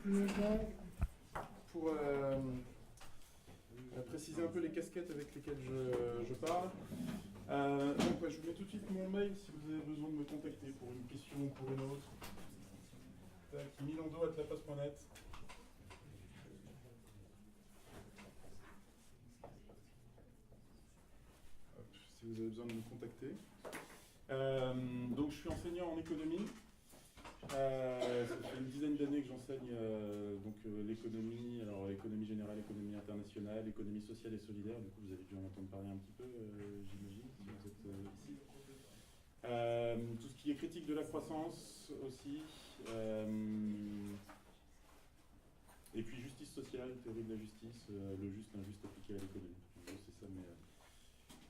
plus longtemps pour préciser un peu les casquettes avec lesquelles je parle. Donc, je vous mets tout de suite mon mail si vous avez besoin de me contacter pour une question ou pour une autre. milando@lapace.net. Si vous avez besoin de me contacter. Donc je suis enseignant en économie. Ça fait une dizaine d'années que j'enseigne l'économie, alors l'économie générale, l'économie internationale, l'économie sociale et solidaire. Du coup, vous avez dû en entendre parler un petit peu, j'imagine, si vous êtes ici. Tout ce qui est critique de la croissance aussi. Et puis justice sociale, théorie de la justice, le juste, l'injuste appliqué à l'économie. En gros, c'est ça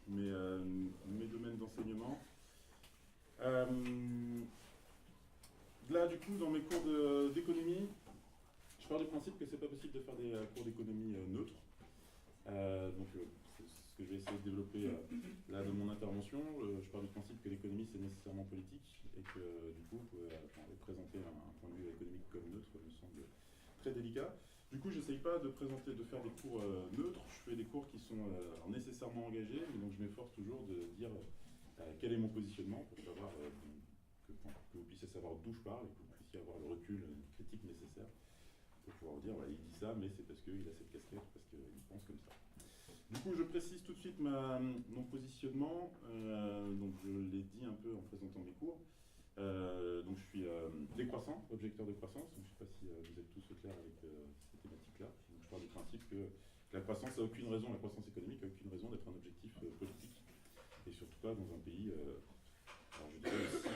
mes domaines d'enseignement. Là, du coup, dans mes cours d'économie, je pars du principe que c'est pas possible de faire des cours d'économie neutres. C'est ce que je vais essayer de développer là dans mon intervention. Je pars du principe que l'économie c'est nécessairement politique et que du coup, présenter un point de vue économique comme neutre me semble très délicat. Du coup, j'essaye pas de faire des cours neutres. Je fais des cours qui sont nécessairement engagés, et donc je m'efforce toujours de dire quel est mon positionnement pour savoir que vous puissiez savoir d'où je parle et que vous puissiez avoir le recul critique nécessaire pour pouvoir vous dire voilà, il dit ça, mais c'est parce qu'il a cette casquette, parce qu'il pense comme ça. Du coup, je précise tout de suite mon positionnement. Donc, je l'ai dit un peu en présentant mes cours. Donc, je suis décroissant, objecteur de croissance. Donc, je ne sais pas si vous êtes tous au clair avec cette thématique-là. Donc, je pars du principe que la croissance n'a aucune raison, la croissance économique n'a aucune raison d'être un objectif politique. Et surtout pas dans un pays, alors je dirais aussi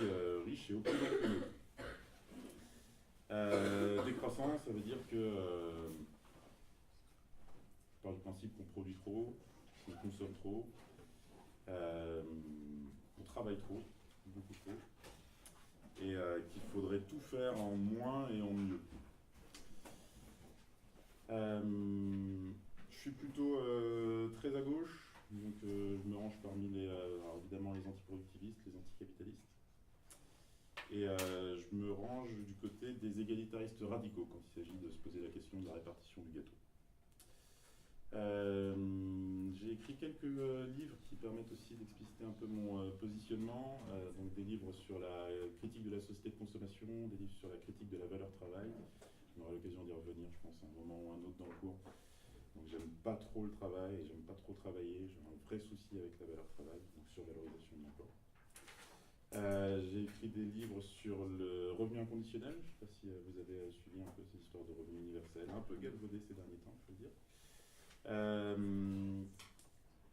riche et opulent que nous. Décroissance, ça veut dire que je pars du principe qu'on produit trop, qu'on consomme trop, qu'on travaille trop, beaucoup trop, et qu'il faudrait tout faire en moins et en mieux. Je suis plutôt très à gauche, donc je me range parmi alors évidemment les antiproductivistes, les anticapitalistes, et je me range du côté des égalitaristes radicaux quand il s'agit de se poser la question de la répartition du gâteau. J'ai écrit quelques livres qui permettent aussi d'expliciter un peu mon positionnement, donc des livres sur la critique de la société de consommation, des livres sur la critique de la valeur travail. On aura l'occasion d'y revenir, je pense, à un moment ou un autre dans le cours. Donc j'aime pas trop le travail, j'aime pas trop travailler, j'ai un vrai souci avec la valeur travail, donc sur valorisation de l'emploi. J'ai écrit des livres sur le revenu inconditionnel, je ne sais pas si vous avez suivi un peu ces histoires de revenu universel, un peu galvaudé ces derniers temps, je peux le dire.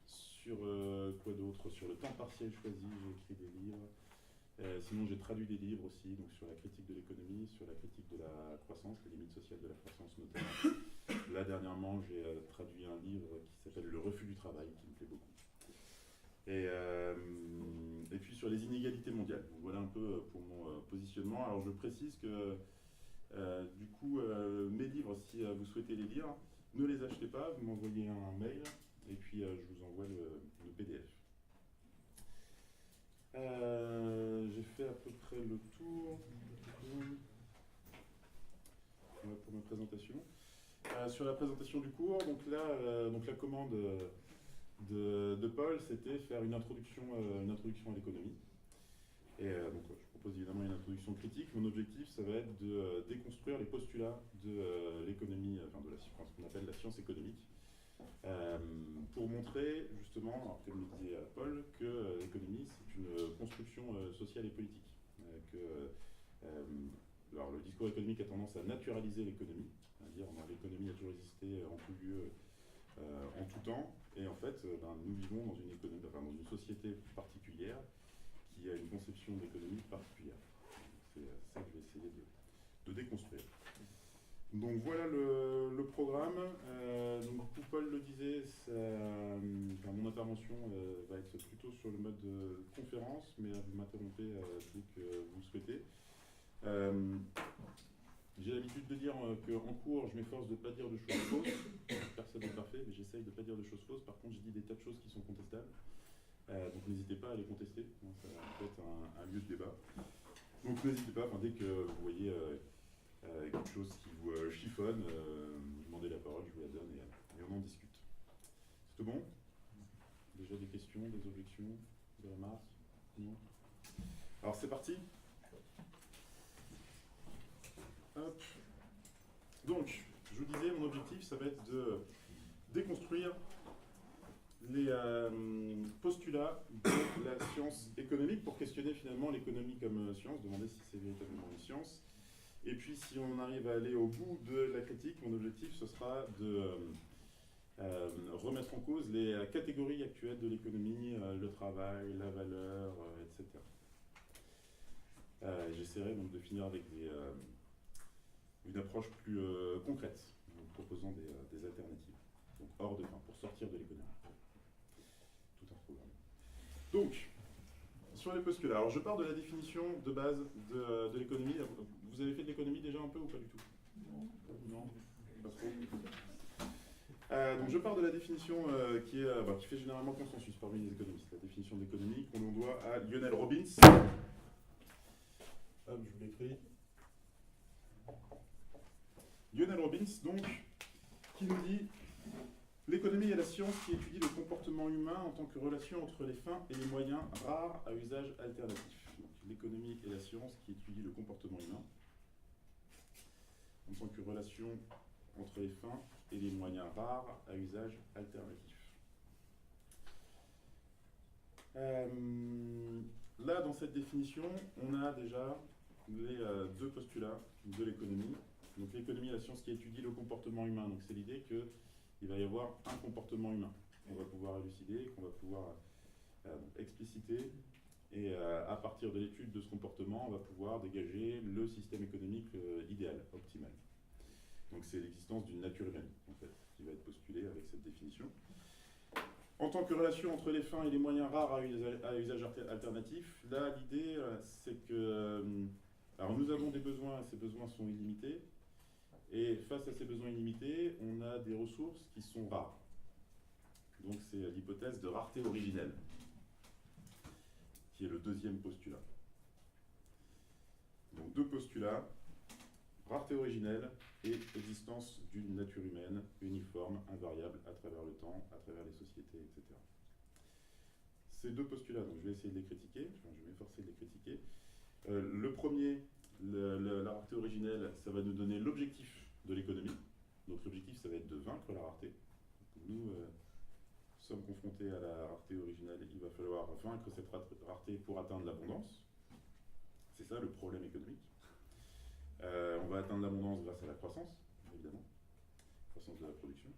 Sur quoi d'autre? Sur le temps partiel choisi, j'ai écrit des livres. Sinon, j'ai traduit des livres aussi, donc sur la critique de l'économie, sur la critique de la croissance, les limites sociales de la croissance notamment. Là, dernièrement, j'ai traduit un livre qui s'appelle Le refus du travail, qui me plaît beaucoup. Et puis sur les inégalités mondiales. Donc, voilà un peu pour mon positionnement. Alors, je précise que, du coup, mes livres, si vous souhaitez les lire, ne les achetez pas, vous m'envoyez un mail, et puis je vous envoie le PDF. J'ai fait à peu près le tour pour ma présentation. Sur la présentation du cours, donc là, la commande de Paul, c'était faire une introduction à l'économie. Et donc je propose évidemment une introduction critique. Mon objectif, ça va être de déconstruire les postulats de l'économie, ce qu'on appelle la science économique, pour montrer justement, alors, comme le disait Paul, que l'économie c'est une construction sociale et politique. Alors le discours économique a tendance à naturaliser l'économie, à dire que l'économie a toujours existé en tout lieu, en tout temps, et en fait nous vivons dans une société particulière qui a une conception d'économie particulière. C'est ça que je vais essayer de déconstruire. Donc voilà le programme. Donc Paul le disait, mon intervention va être plutôt sur le mode conférence, mais vous m'interrompez dès que vous le souhaitez. J'ai l'habitude de dire qu'en cours, je m'efforce de ne pas dire de choses fausses. Personne n'est parfait, mais j'essaye de ne pas dire de choses fausses. Par contre, je dis des tas de choses qui sont contestables. Donc n'hésitez pas à les contester. Ça va être un lieu de débat. Donc n'hésitez pas, dès que vous voyez quelque chose qui vous chiffonne, vous demandez la parole, je vous la donne et on en discute. C'est tout bon? Déjà des questions, des objections, des remarques? Non? Alors c'est parti. Hop. Donc, je vous disais, mon objectif, ça va être de déconstruire les postulats de la science économique pour questionner finalement l'économie comme science, demander si c'est véritablement une science. Et puis, si on arrive à aller au bout de la critique, mon objectif, ce sera de remettre en cause les catégories actuelles de l'économie, le travail, la valeur, etc. J'essaierai donc de finir avec une approche plus concrète, en proposant des alternatives, donc hors de pour sortir de l'économie. Tout un programme. Donc, sur les postulats, alors je pars de la définition de base de l'économie. Vous avez fait de l'économie déjà un peu ou pas du tout? Non, pas trop. Donc je pars de la définition qui fait généralement consensus parmi les économistes. La définition de l'économie qu'on doit à Lionel Robbins. Hop, je vous l'écris. Lionel Robbins, donc, qui nous dit « L'économie est la science qui étudie le comportement humain en tant que relation entre les fins et les moyens rares à usage alternatif. » Donc l'économie est la science qui étudie le comportement humain en tant que relation entre les fins et les moyens rares à usage alternatif. Là, dans cette définition, on a déjà les deux postulats de l'économie. Donc l'économie est la science qui étudie le comportement humain. Donc c'est l'idée qu'il va y avoir un comportement humain qu'on va pouvoir élucider, qu'on va pouvoir expliciter. Et à partir de l'étude de ce comportement, on va pouvoir dégager le système économique idéal, optimal. Donc c'est l'existence d'une nature humaine, en fait, qui va être postulée avec cette définition. En tant que relation entre les fins et les moyens rares à usage alternatif, là, l'idée, c'est que alors nous avons des besoins, et ces besoins sont illimités. Et face à ces besoins illimités, on a des ressources qui sont rares. Donc c'est l'hypothèse de rareté originelle, qui est le deuxième postulat. Donc deux postulats, rareté originelle et existence d'une nature humaine uniforme, invariable à travers le temps, à travers les sociétés, etc. Ces deux postulats, donc je vais essayer de les critiquer, je vais m'efforcer de les critiquer. Le premier, la rareté originelle, ça va nous donner l'objectif de l'économie. Donc l'objectif, ça va être de vaincre la rareté. Nous sommes confrontés à la rareté originelle, il va falloir vaincre cette rareté pour atteindre l'abondance. C'est ça le problème économique. On va atteindre l'abondance grâce à la croissance, évidemment, croissance de la production.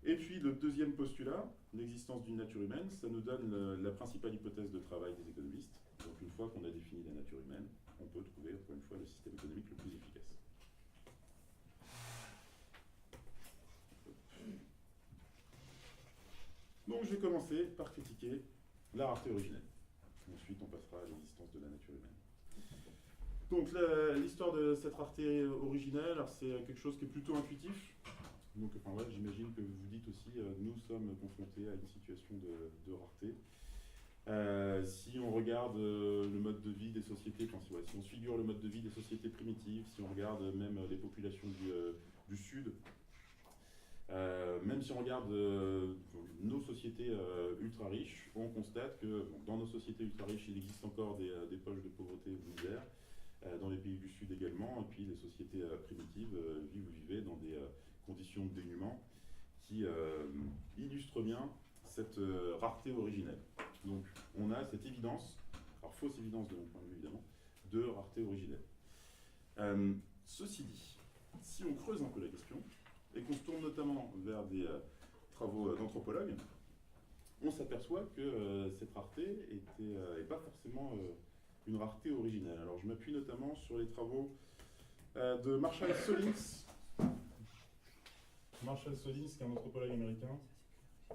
Et puis le deuxième postulat, l'existence d'une nature humaine, ça nous donne la principale hypothèse de travail des économistes. Donc une fois qu'on a défini la nature humaine, on peut trouver, encore une fois, le système économique le plus efficace. Donc je vais commencer par critiquer la rareté originelle. Ensuite, on passera à l'existence de la nature humaine. Donc l'histoire de cette rareté originelle, c'est quelque chose qui est plutôt intuitif. Donc j'imagine que vous dites aussi, nous sommes confrontés à une situation de rareté. Si on regarde le mode de vie des sociétés, si on se figure le mode de vie des sociétés primitives, si on regarde même les populations du Sud, même si on regarde nos sociétés ultra riches, on constate que dans nos sociétés ultra riches, il existe encore des poches de pauvreté et de misère, dans les pays du Sud également, et puis les sociétés primitives vivent dans des conditions de dénuement qui illustrent bien cette rareté originelle. Donc on a cette évidence, alors fausse évidence de mon point de vue évidemment, de rareté originelle. Ceci dit, si on creuse un peu la question, et qu'on se tourne notamment vers des travaux d'anthropologues, on s'aperçoit que cette rareté n'est pas forcément une rareté originelle. Alors je m'appuie notamment sur les travaux de Marshall Solins. Marshall Solins, qui est un anthropologue américain. Je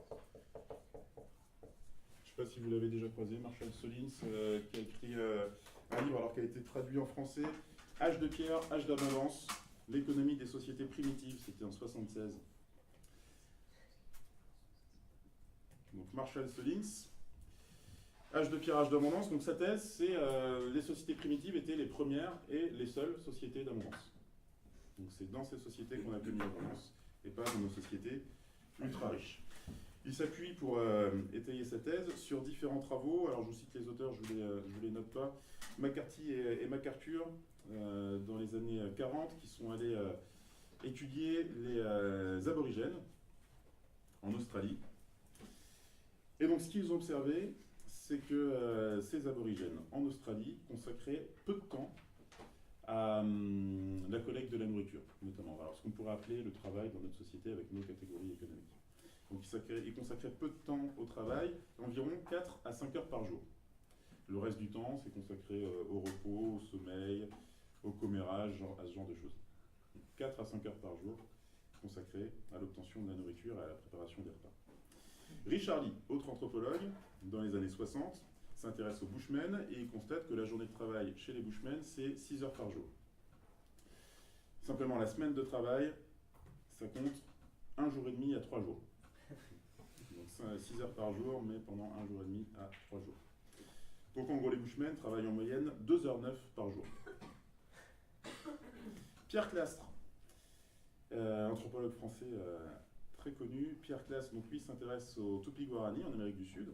ne sais pas si vous l'avez déjà croisé, Marshall Solins, qui a écrit un livre alors qui a été traduit en français, Âge de pierre, âge d'abondance, l'économie des sociétés primitives, c'était en 1976. Donc Marshall Solins, Âge de pierre, âge d'abondance. Donc sa thèse, c'est les sociétés primitives étaient les premières et les seules sociétés d'abondance. Donc c'est dans ces sociétés qu'on a connu l'abondance, et pas dans nos sociétés ultra riches. Il s'appuie pour étayer sa thèse sur différents travaux. Alors je vous cite les auteurs, je vous les note pas. McCarthy et MacArthur, dans les années 40, qui sont allés étudier les aborigènes en Australie. Et donc ce qu'ils ont observé, c'est que ces aborigènes en Australie consacraient peu de temps à la collecte de la nourriture, notamment. Alors ce qu'on pourrait appeler le travail dans notre société avec nos catégories économiques. Donc ils consacraient peu de temps au travail, environ 4 à 5 heures par jour. Le reste du temps, c'est consacré au repos, au sommeil, au commérage, à ce genre de choses. Donc 4 à 5 heures par jour consacrées à l'obtention de la nourriture et à la préparation des repas. Richard Lee, autre anthropologue, dans les années 60, s'intéresse aux Bushmen et il constate que la journée de travail chez les Bushmen, c'est 6 heures par jour. Simplement, la semaine de travail, ça compte 1 jour et demi à 3 jours. Donc 6 heures par jour, mais pendant 1 jour et demi à 3 jours. Donc en gros, les Bushmen travaillent en moyenne 2h09 par jour. Pierre Clastre, anthropologue français très connu. Pierre Clastre, donc lui, s'intéresse aux Tupi-Guarani en Amérique du Sud.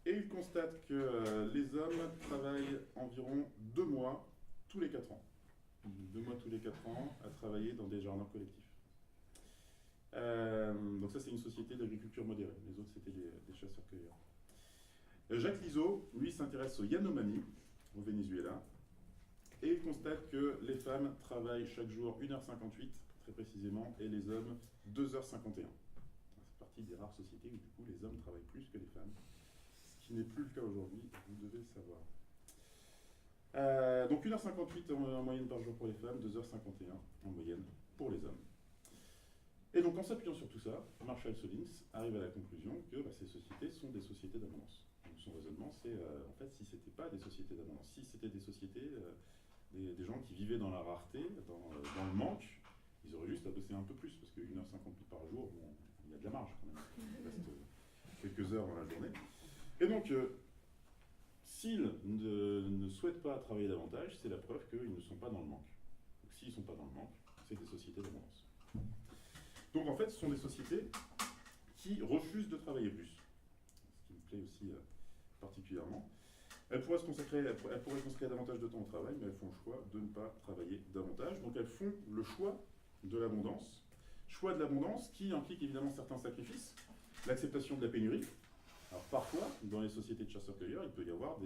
Et il constate que les hommes travaillent environ 2 mois tous les 4 ans. 2 mois tous les 4 ans à travailler dans des jardins collectifs. Donc ça, c'est une société d'agriculture modérée. Les autres, c'était des chasseurs-cueilleurs. Jacques Lizo, lui, s'intéresse aux Yanomami, au Venezuela. Et il constate que les femmes travaillent chaque jour 1h58, très précisément, et les hommes 2h51. C'est partie des rares sociétés où, du coup, les hommes travaillent plus que les femmes. Ce qui n'est plus le cas aujourd'hui, vous devez le savoir. Donc 1h58 en moyenne par jour pour les femmes, 2h51 en moyenne pour les hommes. Et donc en s'appuyant sur tout ça, Marshall Solins arrive à la conclusion que ces sociétés sont des sociétés d'abondance. Donc son raisonnement, c'est en fait, si ce n'était pas des sociétés d'abondance, si c'était des sociétés, des gens qui vivaient dans la rareté, dans le manque, ils auraient juste à bosser un peu plus, parce que 1h58 par jour, bon, il y a de la marge quand même. Il reste quelques heures dans la journée. Et donc, s'ils ne souhaitent pas travailler davantage, c'est la preuve qu'ils ne sont pas dans le manque. Donc s'ils ne sont pas dans le manque, c'est des sociétés d'abondance. Donc en fait, ce sont des sociétés qui refusent de travailler plus. Ce qui me plaît aussi particulièrement. Elles pourraient consacrer davantage de temps au travail, mais elles font le choix de ne pas travailler davantage. Donc elles font le choix de l'abondance. Choix de l'abondance qui implique évidemment certains sacrifices. L'acceptation de la pénurie. Alors parfois, dans les sociétés de chasseurs-cueilleurs, il peut y avoir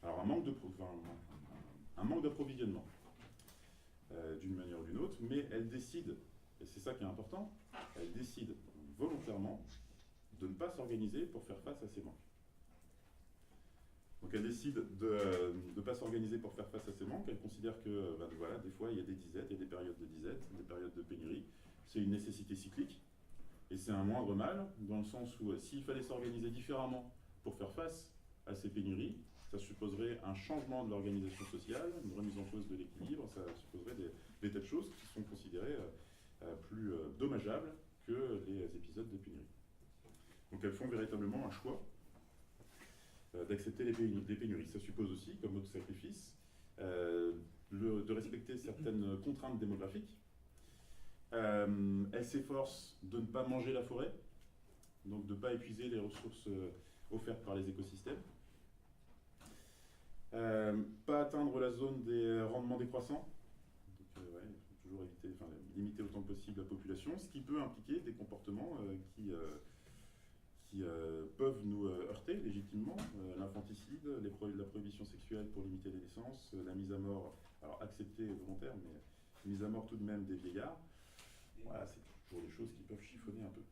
alors un manque d'approvisionnement d'une manière ou d'une autre, mais elles décident, et c'est ça qui est important, elles décident volontairement de ne pas s'organiser pour faire face à ces manques. Donc elles décident de ne pas s'organiser pour faire face à ces manques. Elles considèrent que voilà, des fois il y a des disettes, il y a des périodes de disette, des périodes de pénurie. C'est une nécessité cyclique. Et c'est un moindre mal, dans le sens où s'il fallait s'organiser différemment pour faire face à ces pénuries, ça supposerait un changement de l'organisation sociale, une remise en cause de l'équilibre, ça supposerait des tas de choses qui sont considérées plus dommageables que les épisodes de pénurie. Donc elles font véritablement un choix d'accepter les pénuries. Ça suppose aussi, comme autre sacrifice, de respecter certaines contraintes démographiques. Elles s'efforcent de ne pas manger la forêt, donc de ne pas épuiser les ressources offertes par les écosystèmes. Pas atteindre la zone des rendements décroissants, donc il faut toujours limiter autant que possible la population, ce qui peut impliquer des comportements qui peuvent nous heurter légitimement, l'infanticide, la prohibition sexuelle pour limiter les naissances, la mise à mort, alors acceptée et volontaire, mais mise à mort tout de même des vieillards. Voilà, c'est toujours des choses qui peuvent chiffonner un peu,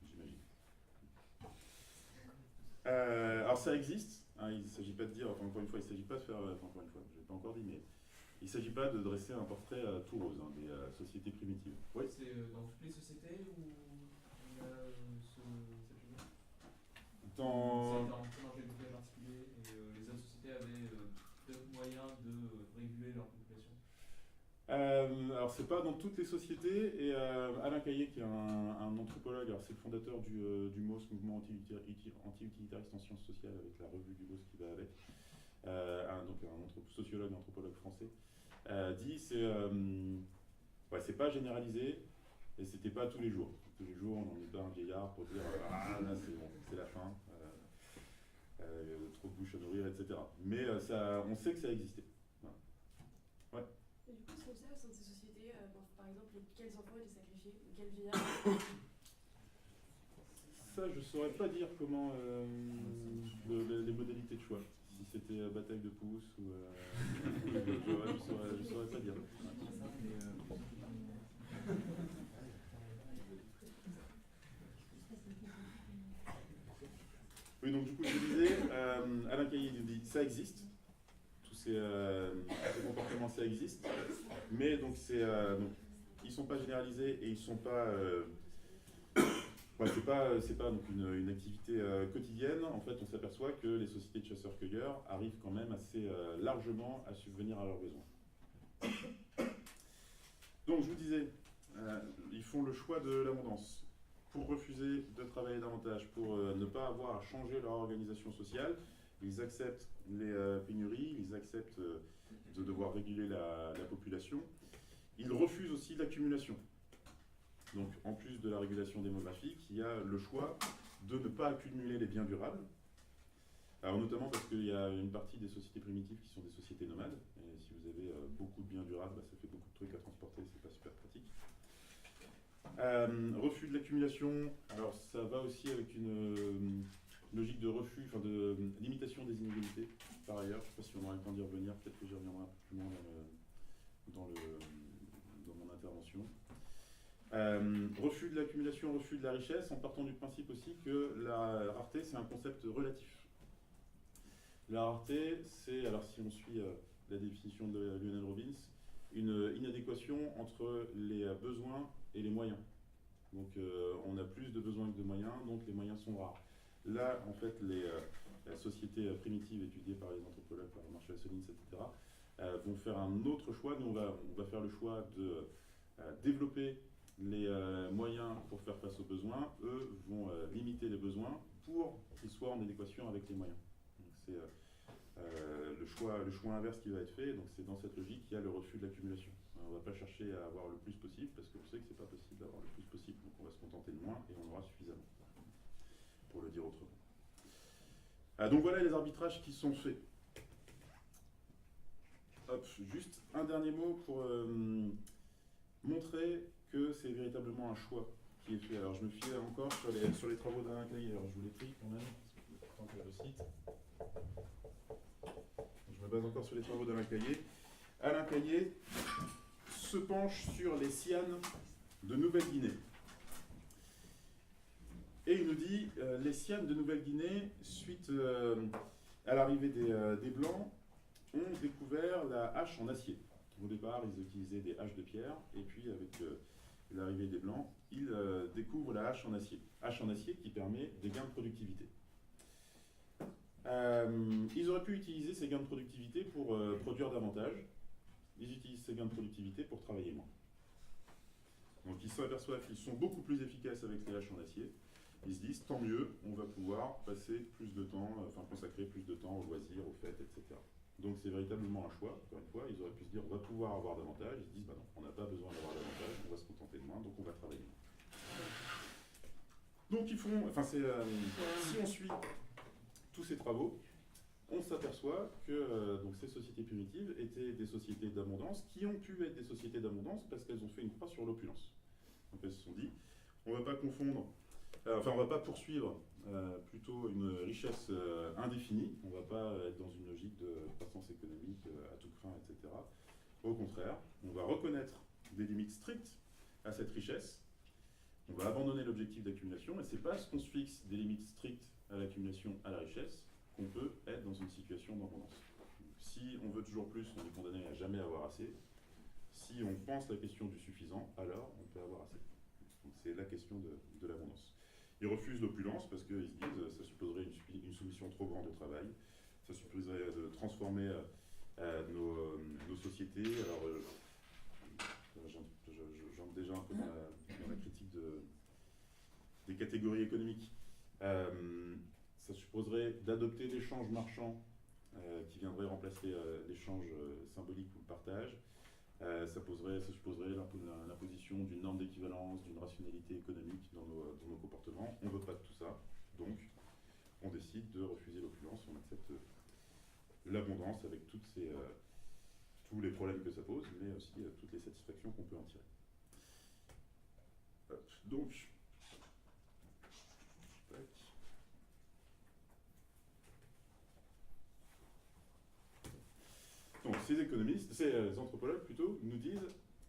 j'imagine. Alors ça existe, hein, il ne s'agit pas de dire, encore une fois, il ne s'agit pas de faire, encore une fois, je ne l'ai pas encore dit, mais il ne s'agit pas de dresser un portrait tout rose des sociétés primitives. Oui. C'est dans toutes les sociétés où il y a cette idée Dans... C'est dans quel cas particulier et les autres sociétés avaient d'autres moyens de réguler leur population? Alors c'est pas dans toutes les sociétés, et Alain Caillé, qui est un anthropologue, alors c'est le fondateur du MOS, Mouvement anti-utilitariste en sciences sociales, avec la revue du MOS qui va avec, donc un sociologue, anthropologue français, dit c'est pas généralisé et c'était pas tous les jours. Tous les jours, on n'en est pas un vieillard pour dire ah là c'est bon, c'est la fin, trop de bouches à nourrir, etc. Mais on sait que ça existait. Voilà. Ouais. Et du coup, est-ce qu'on sait au sein de ces sociétés, par exemple, quels enfants étaient sacrifiés, ou quels vieillards? Ça, je saurais pas dire comment les modalités de choix. Si c'était bataille de pouces ou je saurais pas dire. Oui, donc du coup, je disais, Alain Caillé nous dit ça existe, tous ces comportements, ça existe, mais donc ils sont pas généralisés et ils sont pas. C'est pas donc une activité quotidienne. En fait, on s'aperçoit que les sociétés de chasseurs-cueilleurs arrivent quand même assez largement à subvenir à leurs besoins. Donc, je vous disais, ils font le choix de l'abondance pour refuser de travailler davantage, pour ne pas avoir à changer leur organisation sociale. Ils acceptent les pénuries, ils acceptent de devoir réguler la population. Ils refusent aussi l'accumulation. Donc, en plus de la régulation démographique, il y a le choix de ne pas accumuler les biens durables. Alors, notamment parce qu'il y a une partie des sociétés primitives qui sont des sociétés nomades. Et si vous avez beaucoup de biens durables, ça fait beaucoup de trucs à transporter, c'est pas super pratique. Refus de l'accumulation, alors ça va aussi avec une logique de refus, enfin de limitation des inégalités, par ailleurs. Je ne sais pas si on aura le temps d'y revenir, peut-être que j'y reviendrai un peu plus loin dans mon intervention. Refus de l'accumulation, refus de la richesse, en partant du principe aussi que la rareté, c'est un concept relatif. La rareté, c'est, alors si on suit la définition de Lionel Robbins, une inadéquation entre les besoins et les moyens. Donc on a plus de besoins que de moyens, donc les moyens sont rares. Là, en fait, la société primitive étudiée par les anthropologues, par Marshall Solins, etc., vont faire un autre choix. Nous, on va faire le choix de développer les moyens pour faire face aux besoins. Eux vont limiter les besoins pour qu'ils soient en adéquation avec les moyens. Donc c'est le choix inverse qui va être fait. Donc c'est dans cette logique qu'il y a le refus de l'accumulation. On ne va pas chercher à avoir le plus possible parce qu'on sait que ce n'est pas possible d'avoir le plus possible. Donc on va se contenter de moins et on aura suffisamment, pour le dire autrement. Donc voilà les arbitrages qui sont faits. Hop, juste un dernier mot pour montrer que c'est véritablement un choix qui est fait. Alors je me fie encore sur les travaux d'Alain Caillé. Alors je vous l'ai pris quand même, tant que je le cite. Je me base encore sur les travaux d'Alain Caillé. Alain Caillé se penche sur les Sianes de Nouvelle-Guinée. Et il nous dit, les Sianes de Nouvelle-Guinée, suite à l'arrivée des Blancs, ont découvert la hache en acier. Au départ, ils utilisaient des haches de pierre, et puis avec l'arrivée des Blancs, ils découvrent la hache en acier. Hache en acier qui permet des gains de productivité. Ils auraient pu utiliser ces gains de productivité pour produire davantage. Ils utilisent ces gains de productivité pour travailler moins. Donc ils s'aperçoivent qu'ils sont beaucoup plus efficaces avec les haches en acier. Ils se disent, tant mieux, on va pouvoir passer plus de temps, consacrer plus de temps aux loisirs, aux fêtes, etc. Donc c'est véritablement un choix, encore une fois. Ils auraient pu se dire, on va pouvoir avoir davantage. Ils se disent, bah non, on n'a pas besoin d'avoir davantage, on va se contenter de moins, donc on va travailler moins. Donc ils font, si on suit tous ces travaux, on s'aperçoit que donc ces sociétés primitives étaient des sociétés d'abondance qui ont pu être des sociétés d'abondance parce qu'elles ont fait une croix sur l'opulence. Donc elles se sont dit, on ne va pas confondre, on ne va pas poursuivre plutôt une richesse indéfinie, on ne va pas être dans une logique de croissance économique à tout crin, etc. Au contraire, on va reconnaître des limites strictes à cette richesse, on va abandonner l'objectif d'accumulation, et c'est parce qu'on se fixe des limites strictes à l'accumulation, à la richesse, qu'on peut être dans une situation d'abondance. Si on veut toujours plus, on est condamné à jamais avoir assez. Si on pense la question du suffisant, alors on peut avoir assez. Donc c'est la question de l'abondance. Ils refusent l'opulence parce qu'ils se disent que ça supposerait une soumission trop grande au travail, ça supposerait de transformer nos sociétés. Alors, j'entre déjà un peu dans la critique des catégories économiques. Ça supposerait d'adopter l'échange marchand qui viendrait remplacer l'échange symbolique ou le partage. Ça supposerait l'imposition d'une norme d'équivalence, d'une rationalité économique dans nos comportements. On ne veut pas de tout ça, donc on décide de refuser l'opulence, on accepte l'abondance avec tous les problèmes que ça pose, mais aussi toutes les satisfactions qu'on peut en tirer. Donc, ces anthropologues plutôt, nous disent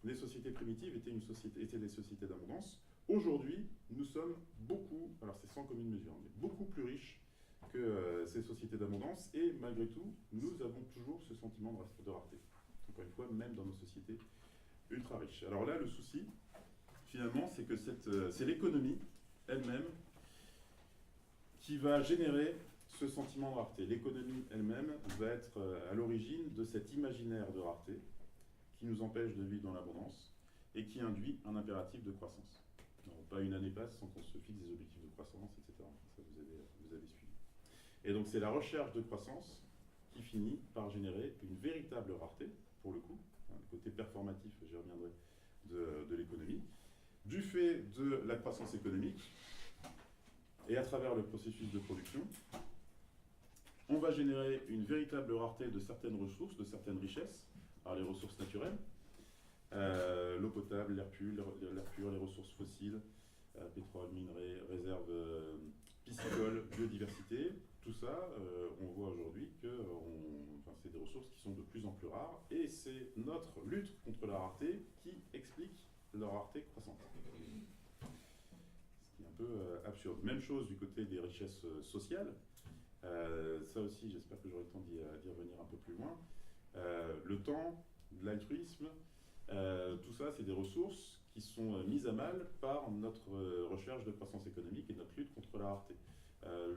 que les sociétés primitives étaient des sociétés d'abondance. Aujourd'hui, nous sommes beaucoup, alors c'est sans commune mesure, mais beaucoup plus riches que ces sociétés d'abondance, et malgré tout, nous avons toujours ce sentiment de rareté. Encore une fois, même dans nos sociétés ultra riches. Alors là, le souci, finalement, c'est que c'est l'économie elle-même qui va générer ce sentiment de rareté. L'économie elle-même va être à l'origine de cet imaginaire de rareté qui nous empêche de vivre dans l'abondance et qui induit un impératif de croissance. Alors, pas une année passe sans qu'on se fixe des objectifs de croissance, etc. Ça, vous avez suivi. Et donc c'est la recherche de croissance qui finit par générer une véritable rareté, pour le coup, le côté performatif, j'y reviendrai, de l'économie, du fait de la croissance économique et à travers le processus de production. On va générer une véritable rareté de certaines ressources, de certaines richesses, alors les ressources naturelles, l'eau potable, l'air pur, les ressources fossiles, pétrole, minerais, réserves piscicoles, biodiversité, tout ça, on voit aujourd'hui que c'est des ressources qui sont de plus en plus rares, et c'est notre lutte contre la rareté qui explique leur rareté croissante. Ce qui est un peu absurde. Même chose du côté des richesses sociales. Ça aussi, j'espère que j'aurai le temps d'y revenir un peu plus loin. Le temps, l'altruisme, tout ça, c'est des ressources qui sont mises à mal par notre recherche de croissance économique et notre lutte contre la rareté.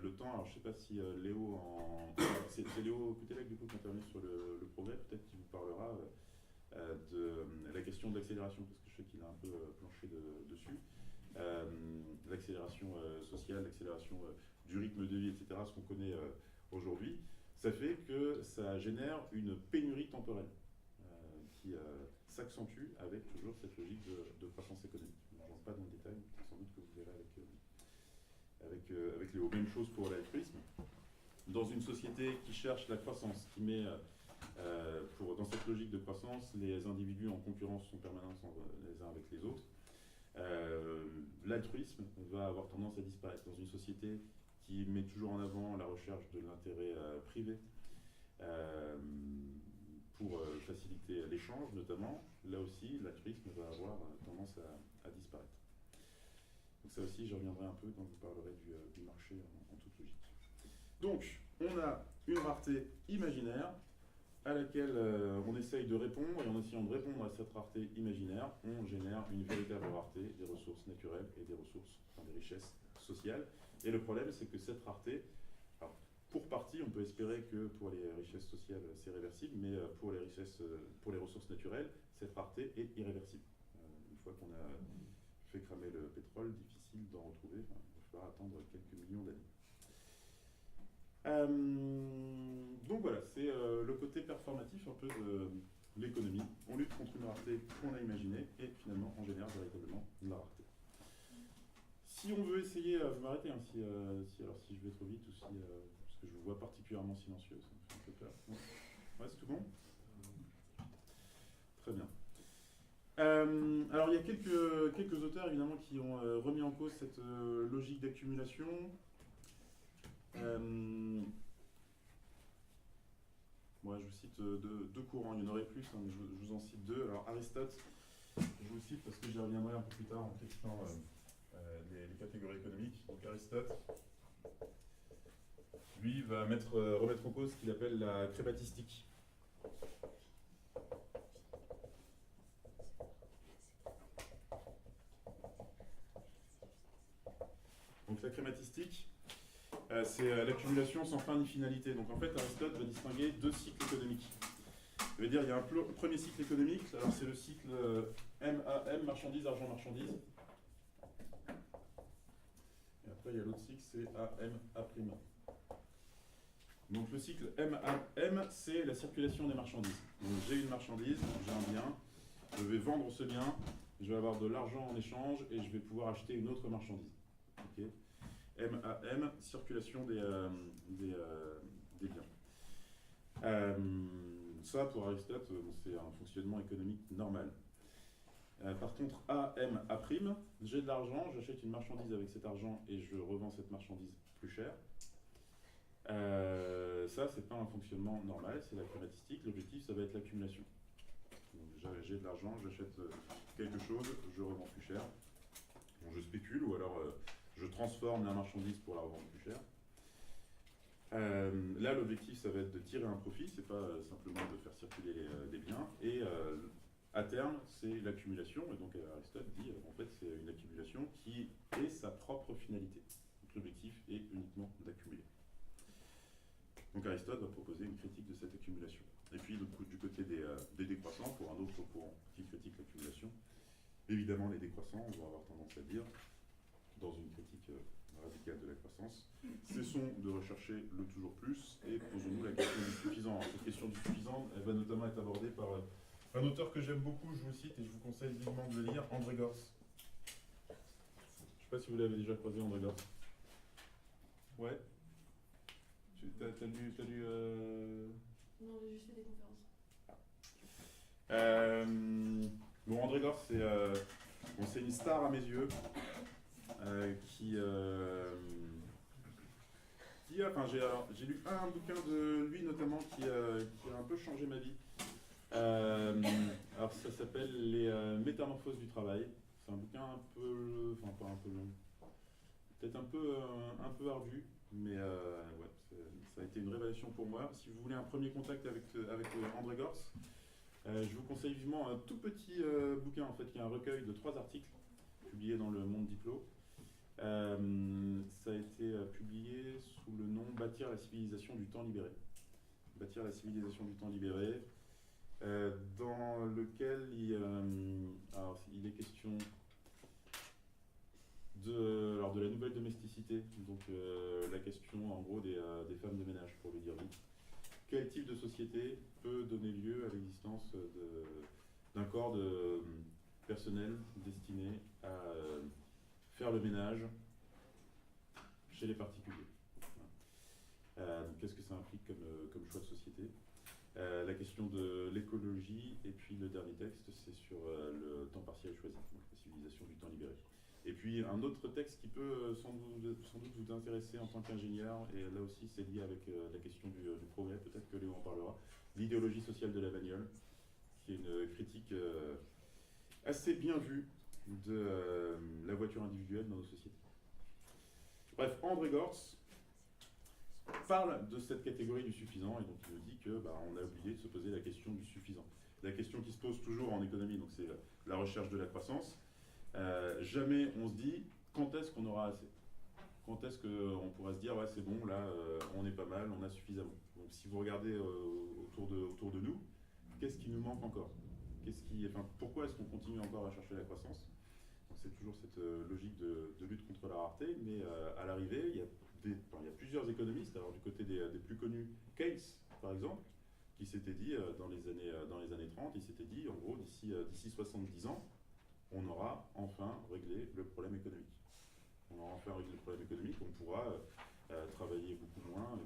Le temps, alors je ne sais pas si Léo, c'est Léo Coutelec du coup qui intervient sur le progrès, peut-être qu'il vous parlera de la question de l'accélération, parce que je sais qu'il a un peu planché dessus. L'accélération sociale, l'accélération du rythme de vie, etc., ce qu'on connaît aujourd'hui, ça fait que ça génère une pénurie temporelle qui s'accentue avec toujours cette logique de croissance économique. Je ne rentre pas dans le détail, sans doute que vous verrez avec Léo. Même chose pour l'altruisme. Dans une société qui cherche la croissance, qui met dans cette logique de croissance, les individus en concurrence en permanence les uns avec les autres, l'altruisme va avoir tendance à disparaître. Dans une société qui met toujours en avant la recherche de l'intérêt privé pour faciliter l'échange notamment, là aussi l'altruisme va avoir tendance à disparaître. Donc ça aussi, j'y reviendrai un peu quand je vous parlerai du marché en toute logique. Donc, on a une rareté imaginaire à laquelle on essaye de répondre, et en essayant de répondre à cette rareté imaginaire, on génère une véritable rareté des ressources naturelles et des richesses sociales. Et le problème, c'est que cette rareté, alors, pour partie, on peut espérer que pour les richesses sociales, c'est réversible, mais pour les ressources naturelles, cette rareté est irréversible. Une fois qu'on a fait cramer le pétrole, difficile d'en retrouver, il va falloir attendre quelques millions d'années. Donc voilà, c'est le côté performatif un peu de l'économie. On lutte contre une rareté qu'on a imaginée et finalement on génère véritablement de la rareté. Si on veut essayer, je vais m'arrêter hein, si je vais trop vite ou si, parce que je vous vois particulièrement silencieux, ça me fait un peu peur. Ouais, c'est tout bon ? Très bien. Alors il y a quelques auteurs évidemment qui ont remis en cause cette logique d'accumulation. Moi, je vous cite deux courants, il y en aurait plus, hein, mais je vous en cite deux. Alors Aristote, je vous le cite parce que j'y reviendrai un peu plus tard en expliquant les catégories économiques. Donc Aristote, lui, va remettre en cause ce qu'il appelle la crématistique. Donc la crématistique, c'est l'accumulation sans fin ni finalité. Donc en fait, Aristote va distinguer deux cycles économiques. Ça veut dire qu'il y a un premier cycle économique, alors c'est le cycle MAM, marchandise, argent, marchandise. Et après, il y a l'autre cycle, c'est AM, A'. Donc le cycle M, c'est la circulation des marchandises. Donc j'ai une marchandise, j'ai un bien, je vais vendre ce bien, je vais avoir de l'argent en échange et je vais pouvoir acheter une autre marchandise. Okay. MAM, circulation des biens. Ça, pour Aristote, c'est un fonctionnement économique normal. Par contre, A', j'ai de l'argent, j'achète une marchandise avec cet argent et je revends cette marchandise plus cher. Ça, c'est pas un fonctionnement normal, c'est la chromatistique. L'objectif, ça va être l'accumulation. J'ai de l'argent, j'achète quelque chose, je revends plus cher. Bon, je spécule ou alors je transforme la marchandise pour la revendre plus cher. Là, l'objectif, ça va être de tirer un profit, c'est pas simplement de faire circuler des biens. Et à terme, c'est l'accumulation. Et donc, Aristote dit, en fait, c'est une accumulation qui est sa propre finalité. Donc, l'objectif est uniquement d'accumuler. Donc, Aristote va proposer une critique de cette accumulation. Et puis, du côté des décroissants, pour un autre courant qui critique l'accumulation, évidemment, les décroissants, on va avoir tendance à dire, dans une critique radicale de la croissance, cessons de rechercher le toujours plus et posons-nous la question du suffisant. Cette question du suffisant, elle va notamment être abordée par un auteur que j'aime beaucoup, je vous le cite et je vous conseille vivement de le lire, André Gorz. Je ne sais pas si vous l'avez déjà croisé, André Gorz. Ouais. T'as lu Non, j'ai juste fait des conférences. Bon, André Gorz, c'est une star à mes yeux. J'ai lu un bouquin de lui notamment qui a un peu changé ma vie. Alors ça s'appelle Les Métamorphoses du travail. C'est un bouquin un peu, enfin pas un peu long, peut-être un peu ardu, mais ouais, ça a été une révélation pour moi. Si vous voulez un premier contact avec André Gorz, je vous conseille vivement un tout petit bouquin en fait, qui est un recueil de 3 articles publiés dans le Monde Diplo. Ça a été publié sous le nom Bâtir la civilisation du temps libéré. Bâtir la civilisation du temps libéré, dans lequel il est question de la nouvelle domesticité, donc la question en gros des femmes de ménage, pour le dire vite. Quel type de société peut donner lieu à l'existence d'un corps de personnel destiné à faire le ménage chez les particuliers. Qu'est-ce que ça implique comme choix de société? La question de l'écologie, et puis le dernier texte, c'est sur le temps partiel choisi, donc la civilisation du temps libéré. Et puis un autre texte qui peut sans doute vous intéresser en tant qu'ingénieur, et là aussi c'est lié avec la question du progrès, peut-être que Léo en parlera, l'idéologie sociale de la bagnole, qui est une critique assez bien vue de la voiture individuelle dans nos sociétés. Bref, André Gorz parle de cette catégorie du suffisant, et donc il nous dit que on a oublié de se poser la question du suffisant. La question qui se pose toujours en économie, donc c'est la recherche de la croissance. Jamais on se dit quand est-ce qu'on aura assez. Quand est-ce qu'on pourra se dire ouais c'est bon, là on est pas mal, on a suffisamment. Donc si vous regardez autour de nous, qu'est-ce qui nous manque encore? Pourquoi est-ce qu'on continue encore à chercher la croissance? C'est toujours cette logique de lutte contre la rareté, mais à l'arrivée, il y a plusieurs économistes. Alors du côté des plus connus, Keynes par exemple, qui s'était dit dans les années 30, il s'était dit en gros d'ici 70 ans, on aura enfin réglé le problème économique. On aura enfin réglé le problème économique, on pourra travailler beaucoup moins,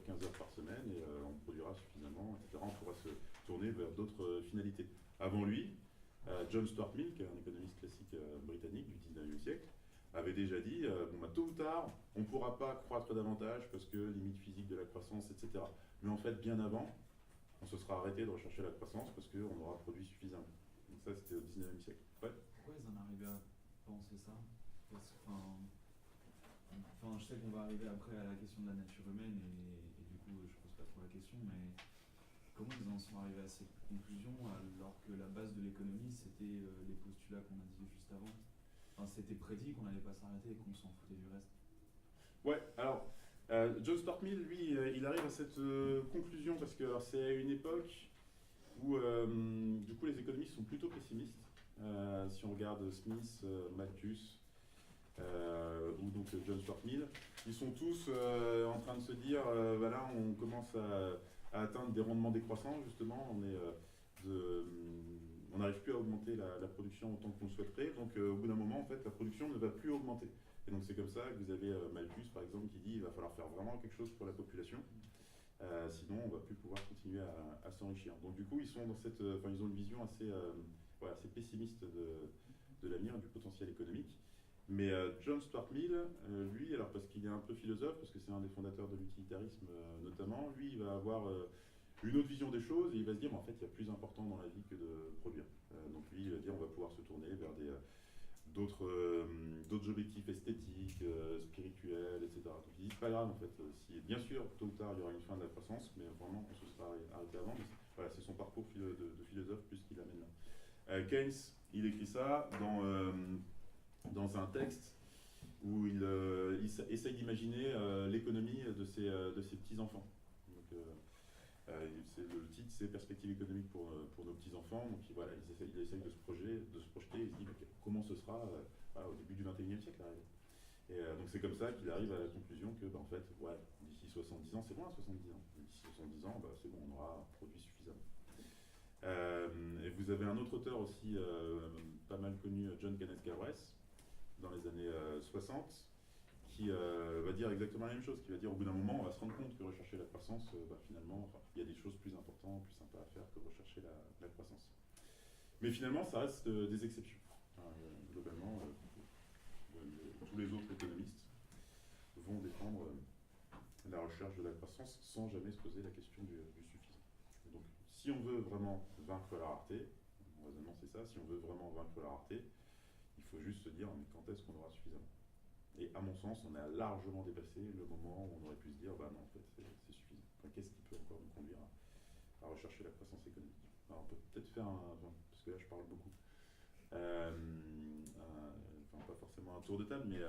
15 heures par semaine, et on produira suffisamment, etc. On pourra se tourner vers d'autres finalités. Avant lui, John Stuart Mill, qui est un économiste classique britannique du 19e siècle, avait déjà dit tôt ou tard, on ne pourra pas croître davantage parce que limite physique de la croissance, etc. Mais en fait, bien avant, on se sera arrêté de rechercher la croissance parce qu'on aura produit suffisamment. Donc ça, c'était au 19e siècle. Ouais. Pourquoi ils en arrivaient à penser ça? Je sais qu'on va arriver après à la question de la nature humaine et du coup, je pose pas trop la question, mais comment ils en sont arrivés à cette conclusion alors que la base de l'économie, c'était les postulats qu'on a dit juste avant? C'était prédit qu'on n'allait pas s'arrêter et qu'on s'en foutait du reste. Ouais, alors, John Stuart Mill, lui, il arrive à cette conclusion parce que c'est à une époque où, du coup, les économistes sont plutôt pessimistes. Si on regarde Smith, Malthus, ou donc John Stuart Mill, ils sont tous en train de se dire, voilà, on commence à atteindre des rendements décroissants, justement, on n'arrive plus à augmenter la production autant qu'on le souhaiterait, donc au bout d'un moment, en fait, la production ne va plus augmenter. Et donc c'est comme ça que vous avez Malthus, par exemple, qui dit il va falloir faire vraiment quelque chose pour la population, sinon on ne va plus pouvoir continuer à s'enrichir. Donc du coup, ils sont dans ils ont une vision assez, assez pessimiste de l'avenir et du potentiel économique. Mais John Stuart Mill, lui, alors parce qu'il est un peu philosophe, parce que c'est un des fondateurs de l'utilitarisme notamment, lui, il va avoir une autre vision des choses et il va se dire, en fait, il y a plus important dans la vie que de produire. Donc lui, il va dire, on va pouvoir se tourner vers d'autres objectifs esthétiques, spirituels, etc. Donc il dit, c'est pas grave, en fait, si, bien sûr, tôt ou tard, il y aura une fin de la croissance, mais vraiment, on se sera arrêté avant. Mais voilà, c'est son parcours de philosophe plus qu'il amène là. Keynes, il écrit ça dans un texte où il essaye d'imaginer l'économie de ses petits-enfants. Donc, le titre, c'est Perspectives économiques pour nos petits-enfants. Donc voilà, il essaye de se projeter, il se dit comment ce sera au début du 21e siècle. Et donc c'est comme ça qu'il arrive à la conclusion que, en fait, d'ici 70 ans, c'est loin 70 ans. D'ici 70 ans, c'est bon, on aura produit suffisamment. Et vous avez un autre auteur aussi pas mal connu, John Kenneth Galbraith, dans les années 60, qui va dire exactement la même chose, qui va dire au bout d'un moment, on va se rendre compte que rechercher la croissance, finalement, il y a des choses plus importantes, plus sympas à faire que rechercher la croissance. Mais finalement, ça reste des exceptions. Globalement, tous les autres économistes vont défendre la recherche de la croissance sans jamais se poser la question du suffisant. Donc, si on veut vraiment vaincre la rareté, mon raisonnement c'est ça, si on veut vraiment vaincre la rareté, il faut juste se dire, mais quand est-ce qu'on aura suffisamment? Et à mon sens, on a largement dépassé le moment où on aurait pu se dire, bah non, en fait, c'est suffisant. Enfin, qu'est-ce qui peut encore nous conduire à rechercher la croissance économique? Alors, on peut peut-être faire parce que là, je parle beaucoup. Pas forcément un tour de table, mais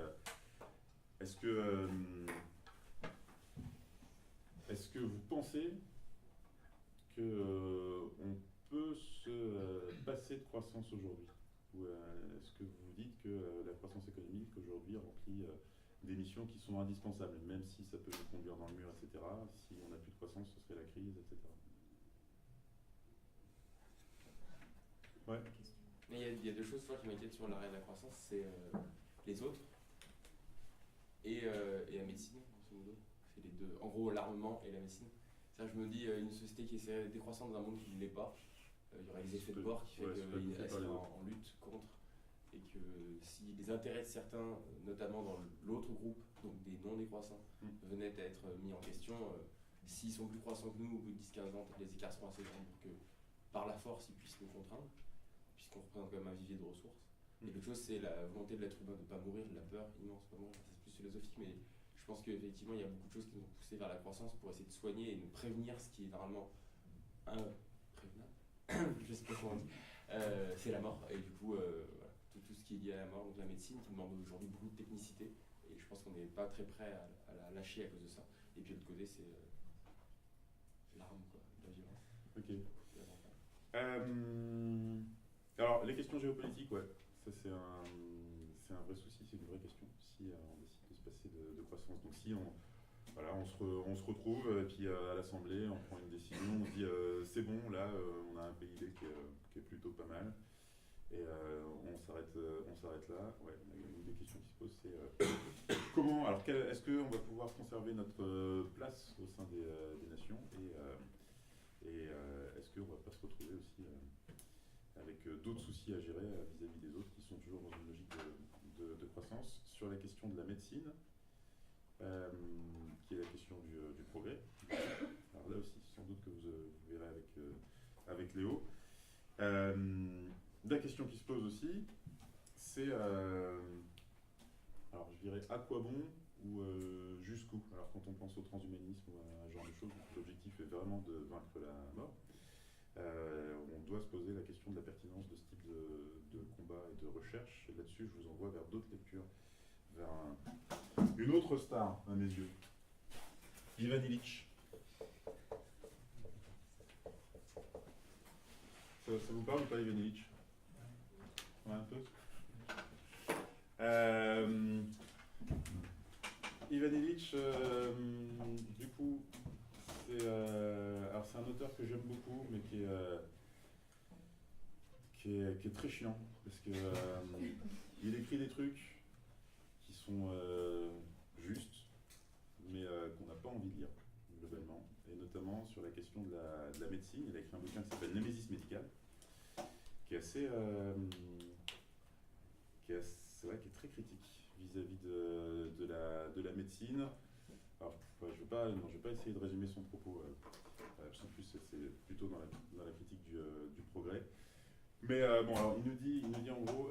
est-ce que vous pensez qu'on peut se passer de croissance aujourd'hui? Ou est-ce que vous dites que la croissance économique aujourd'hui remplit des missions qui sont indispensables, même si ça peut nous conduire dans le mur, etc. Si on n'a plus de croissance, ce serait la crise, etc. Ouais. Il y a deux choses qui m'inquiètent sur l'arrêt de la croissance, c'est les autres et la médecine, grosso modo. C'est les deux. En gros, l'armement et la médecine. Ça, je me dis, une société qui essaie d'être décroissante dans un monde qui ne l'est pas, il y aurait des effets de bord qui fait qu'il est en lutte contre, et que si les intérêts de certains, notamment dans l'autre groupe, donc des non-décroissants, venaient à être mis en question, s'ils sont plus croissants que nous au bout de 10-15 ans, les écarts seront assez grands pour que, par la force, ils puissent nous contraindre, puisqu'on représente quand même un vivier de ressources. Et l'autre chose, c'est la volonté de l'être humain de ne pas mourir, de la peur immense, vraiment, ça c'est plus philosophique, mais je pense qu'effectivement, il y a beaucoup de choses qui nous ont poussé vers la croissance pour essayer de soigner et de prévenir ce qui est normalement imprévenable. Je sais pas comment on dit. C'est la mort, et du coup, voilà, tout ce qui est lié à la mort, donc la médecine qui demande aujourd'hui beaucoup de technicité, et je pense qu'on n'est pas très prêt à la lâcher à cause de ça. Et puis de l'autre côté, c'est l'arme, quoi, la violence. Ok. Alors, les questions géopolitiques, ouais, ça c'est un vrai souci, c'est une vraie question, si on décide de se passer de croissance. Donc si on se retrouve, et puis à l'Assemblée, on prend une décision, on se dit c'est bon, là, on a un PIB qui est plutôt pas mal, et on s'arrête là. Ouais, une des questions qui se pose, c'est comment, alors est-ce qu'on va pouvoir conserver notre place au sein des nations, et est-ce qu'on ne va pas se retrouver aussi avec d'autres soucis à gérer vis-à-vis des autres qui sont toujours dans une logique de croissance? Sur la question de la médecine, qui est la question du progrès. Alors là aussi, sans doute que vous verrez avec Léo. La question qui se pose aussi, c'est, alors je dirais à quoi bon ou jusqu'où? Alors quand on pense au transhumanisme ou à ce genre de choses, l'objectif est vraiment de vaincre la mort. On doit se poser la question de la pertinence de ce type de combat et de recherche. Et là-dessus, je vous envoie vers d'autres lectures, vers une autre star à mes yeux, Ivan Illich. Ça vous parle ou pas, Ivan Illich? Ouais, un peu. Ivan Illich, du coup, alors c'est un auteur que j'aime beaucoup, mais qui est très chiant, parce que il écrit des trucs qui sont justes, mais qu'on n'a pas envie de lire, globalement, et notamment sur la question de la médecine. Il a écrit un bouquin qui s'appelle Némésis médicale, qui est assez, ouais, qui est très critique vis-à-vis de la médecine. Alors, ouais, je vais pas essayer de résumer son propos, parce qu'en plus c'est plutôt dans la critique du progrès. Mais bon, alors il nous dit en gros,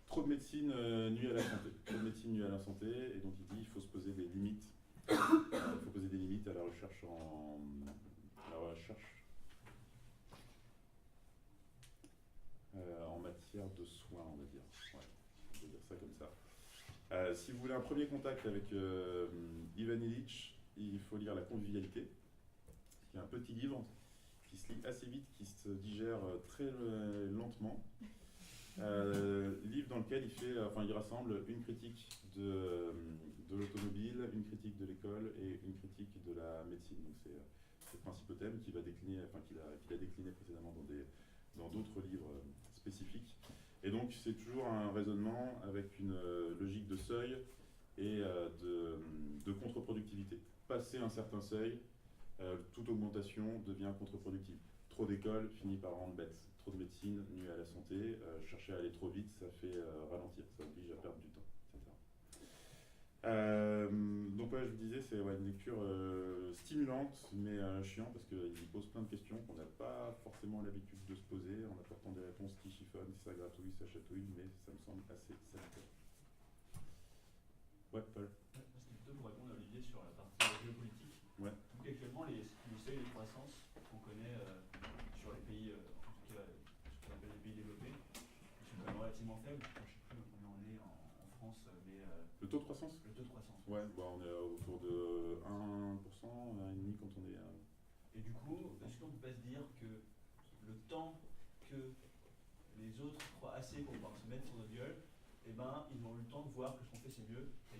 trop de médecine nuit à la santé. Trop de médecine nuit à la santé, et donc il dit il faut se poser des limites. Il faut poser des limites à la recherche en matière de soins, on va dire. Ouais, on peut dire ça comme ça. Si vous voulez un premier contact avec Ivan Illich, il faut lire La convivialité, qui est un petit livre qui se lit assez vite, qui se digère très lentement. Livre dans lequel il rassemble une critique de l'automobile, une critique de l'école et une critique de la médecine. Donc c'est ces principaux thèmes qu'il a décliné précédemment dans d'autres livres spécifiques. Et donc c'est toujours un raisonnement avec une logique de seuil et de contre-productivité. Passer un certain seuil, toute augmentation devient contre-productive. Trop d'écoles finit par rendre bête. Trop de médecine nuit à la santé. Chercher à aller trop vite, ça fait ralentir, ça oblige à perdre du temps, etc. Donc ouais, je vous disais, c'est une lecture stimulante, mais chiant, parce qu'il pose plein de questions qu'on n'a pas forcément l'habitude de se poser, en apportant des réponses qui chiffonnent, ça gratouille, ça chatouille, mais ça me semble assez salutaire. Ouais, Paul. C'était plutôt pour répondre à Olivier sur la partie géopolitique. Ouais. Donc actuellement, les seuils de croissance qu'on connaît sur les pays, en tout cas ce qu'on appelle les pays développés, ils sont quand même relativement faibles. Je ne sais plus combien on est en France, mais Le taux de croissance? le taux de croissance. Ouais, on est autour de 1%, 1,5% quand on est... Et du coup, est-ce qu'on ne peut pas se dire que le temps que les autres croient assez pour pouvoir se mettre sur notre gueule, eh ben, ils ont eu le temps de voir que ce qu'on fait c'est mieux. Et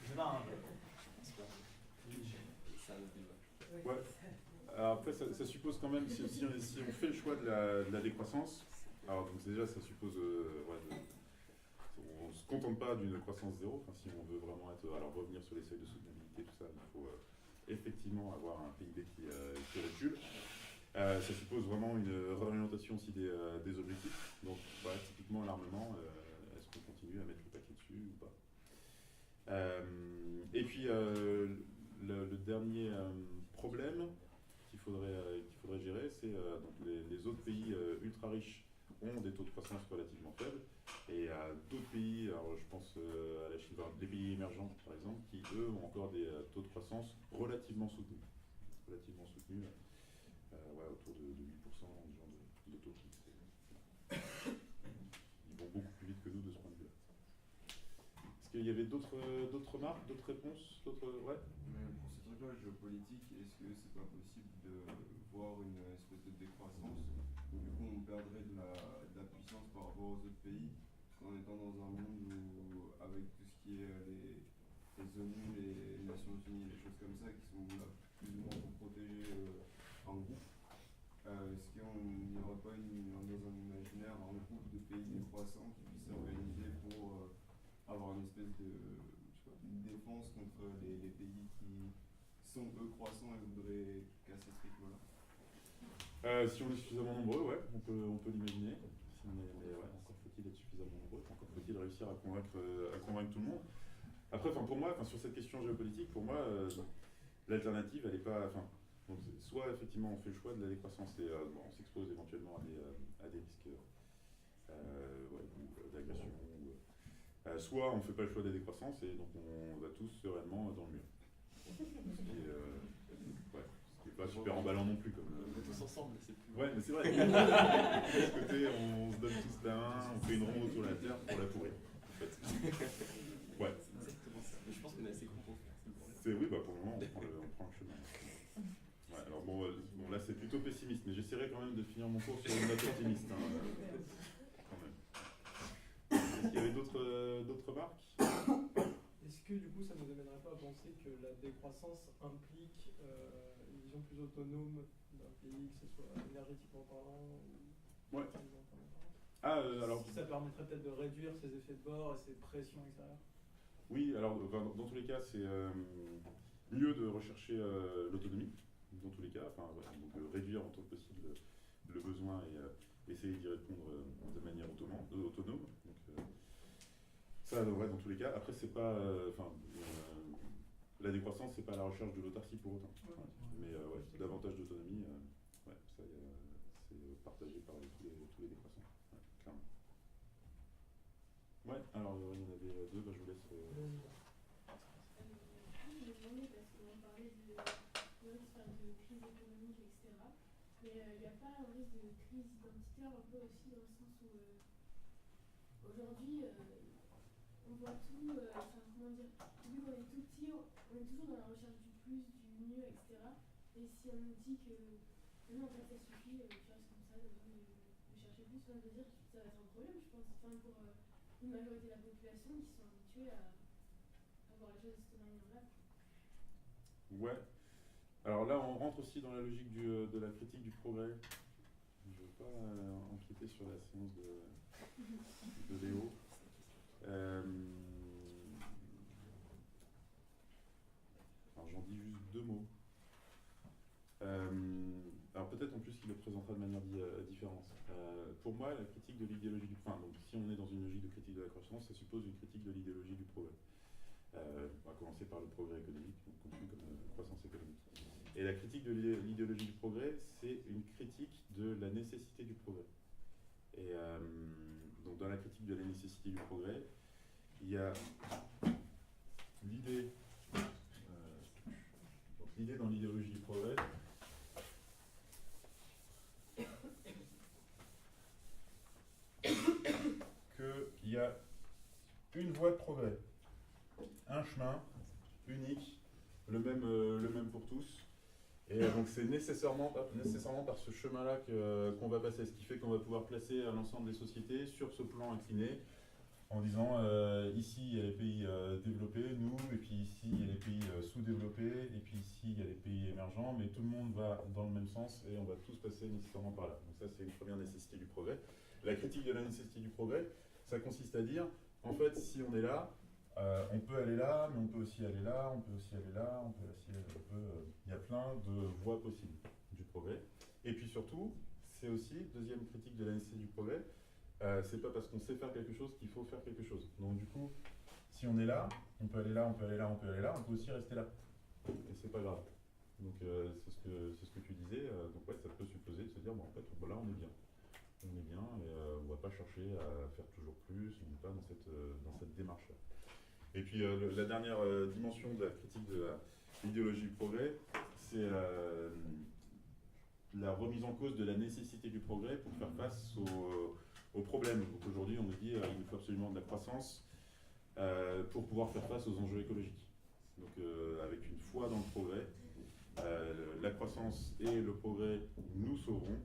je sais pas, hein. Ouais. Alors après, ça suppose quand même, si on fait le choix de la décroissance, alors donc déjà ça suppose, on ne se contente pas d'une croissance zéro, enfin, si on veut vraiment revenir sur les seuils de soutenabilité, tout ça, il faut effectivement avoir un PIB qui recule. Ça suppose vraiment une réorientation aussi des objectifs. Donc voilà, typiquement l'armement, est-ce qu'on continue à mettre le paquet dessus ou pas? Et puis le dernier problème qu'il faudrait gérer, c'est donc les autres pays ultra riches ont des taux de croissance relativement faibles, et d'autres pays, alors je pense à la Chine, les pays émergents par exemple, qui eux ont encore des taux de croissance relativement soutenus. Autour de 8%, ce genre de taux fixe. Ils vont beaucoup plus vite que nous de ce point de vue-là. Est-ce qu'il y avait d'autres remarques, d'autres réponses, ouais. Mais pour ces trucs-là géopolitiques, est-ce que c'est pas possible de voir une espèce de décroissance où du coup on perdrait de la puissance par rapport aux autres pays, en étant dans un monde où, avec tout ce qui est les ONU, les Nations Unies, les choses comme ça, qui sont là plus ou moins pour protéger un groupe, est-ce qu'il n'y aurait pas dans un imaginaire un groupe de pays décroissants qui puisse s'organiser pour avoir une espèce de défense contre les pays qui sont eux croissants et voudraient casser ce rythme-là? Si on est suffisamment nombreux, ouais, on peut l'imaginer. Mais encore faut-il être suffisamment nombreux, encore faut-il réussir à convaincre tout le monde. Après, pour moi, sur cette question géopolitique, pour moi, l'alternative, elle n'est pas... Donc, soit effectivement on fait le choix de la décroissance et on s'expose éventuellement à des risques d'agression, soit on ne fait pas le choix de la décroissance et donc on va tous sereinement dans le mur. Ce qui n'est pas super emballant non plus. On est tous ensemble, c'est plus... Ouais, mais c'est vrai. De ce côté, on se donne tous la main, on fait une ronde autour de la Terre pour la pourrir. En fait. Ouais. C'est exactement ça. Mais je pense qu'on est assez gros pour faire ça. Oui, pour le moment, on prend le chemin. Ouais, alors bon, là c'est plutôt pessimiste, mais j'essaierai quand même de finir mon cours sur une note optimiste. d'autres remarques? Est-ce que du coup ça ne nous amènerait pas à penser que la décroissance implique une vision plus autonome d'un pays, que ce soit énergétiquement parlant ou Ouais. environnementalement parlant? Alors, Si ça permettrait peut-être de réduire ces effets de bord et ces pressions extérieures. oui, alors dans tous les cas, c'est mieux de rechercher l'autonomie, dans tous les cas, enfin, ouais, donc réduire autant que possible le besoin et essayer d'y répondre de manière autonome. Donc, ça, ouais, dans tous les cas. Après, c'est pas, la décroissance, c'est pas la recherche de l'autarcie pour autant. Ouais. Mais ouais, davantage d'autonomie, ouais, ça, c'est partagé par tous les décroissants, ouais, clairement. Ouais, alors il y en avait deux, je vous laisse. Je me demandais, parce qu'on parlait de risque de crise économique, etc. Mais il n'y a pas un risque de crise identitaire un peu aussi dans le sens où aujourd'hui on voit tout, comment dire, vu qu'on est tout petit, on est toujours dans la recherche du plus, du mieux, etc. Et si on nous dit que non, en fait ça suffit, tu restes comme ça, besoin de chercher plus, de dire que ça va être un problème, je pense, pour une majorité de la population qui sont habitués à voir les choses de cette manière-là. Ouais. Alors là, on rentre aussi dans la logique de la critique du progrès. Je ne veux pas empiéter sur la séance de Léo. Alors j'en dis juste deux mots. Alors peut-être en plus qu'il le présentera de manière différente. Pour moi, la critique de l'idéologie du progrès, donc si on est dans une logique de critique de la croissance, ça suppose une critique de l'idéologie du progrès. On va commencer par le progrès économique, donc compris comme croissance économique. Et la critique de l'idéologie du progrès, c'est une critique de la nécessité du progrès. Et donc dans la critique de la nécessité du progrès, il y a l'idée dans l'idéologie du progrès, qu'il y a une voie de progrès, un chemin unique, le même pour tous. Et donc c'est nécessairement par ce chemin-là qu'on va passer, ce qui fait qu'on va pouvoir placer l'ensemble des sociétés sur ce plan incliné, en disant ici il y a les pays développés, nous, et puis ici il y a les pays sous-développés, et puis ici il y a les pays émergents, mais tout le monde va dans le même sens et on va tous passer nécessairement par là. Donc ça c'est une première nécessité du progrès. La critique de la nécessité du progrès, ça consiste à dire, en fait si on est là, on peut aller là, mais on peut aussi aller là, on peut aussi aller là, on peut aussi aller, il y a plein de voies possibles du progrès. Et puis surtout, c'est aussi, deuxième critique de la nécessité du progrès, c'est pas parce qu'on sait faire quelque chose qu'il faut faire quelque chose. Donc du coup, si on est là, on peut aller là, on peut aller là, on peut aller là, on peut aussi rester là. Et c'est pas grave. Donc c'est ce que tu disais, donc ouais, ça peut supposer de se dire, bon en fait, là on est bien. On est bien et on va pas chercher à faire toujours plus, on n'est pas dans cette démarche-là. Et puis la dernière dimension de la critique de l'idéologie du progrès, c'est la remise en cause de la nécessité du progrès pour faire face aux problèmes. Donc aujourd'hui, on nous dit qu'il nous faut absolument de la croissance pour pouvoir faire face aux enjeux écologiques. Donc avec une foi dans le progrès, la croissance et le progrès nous sauveront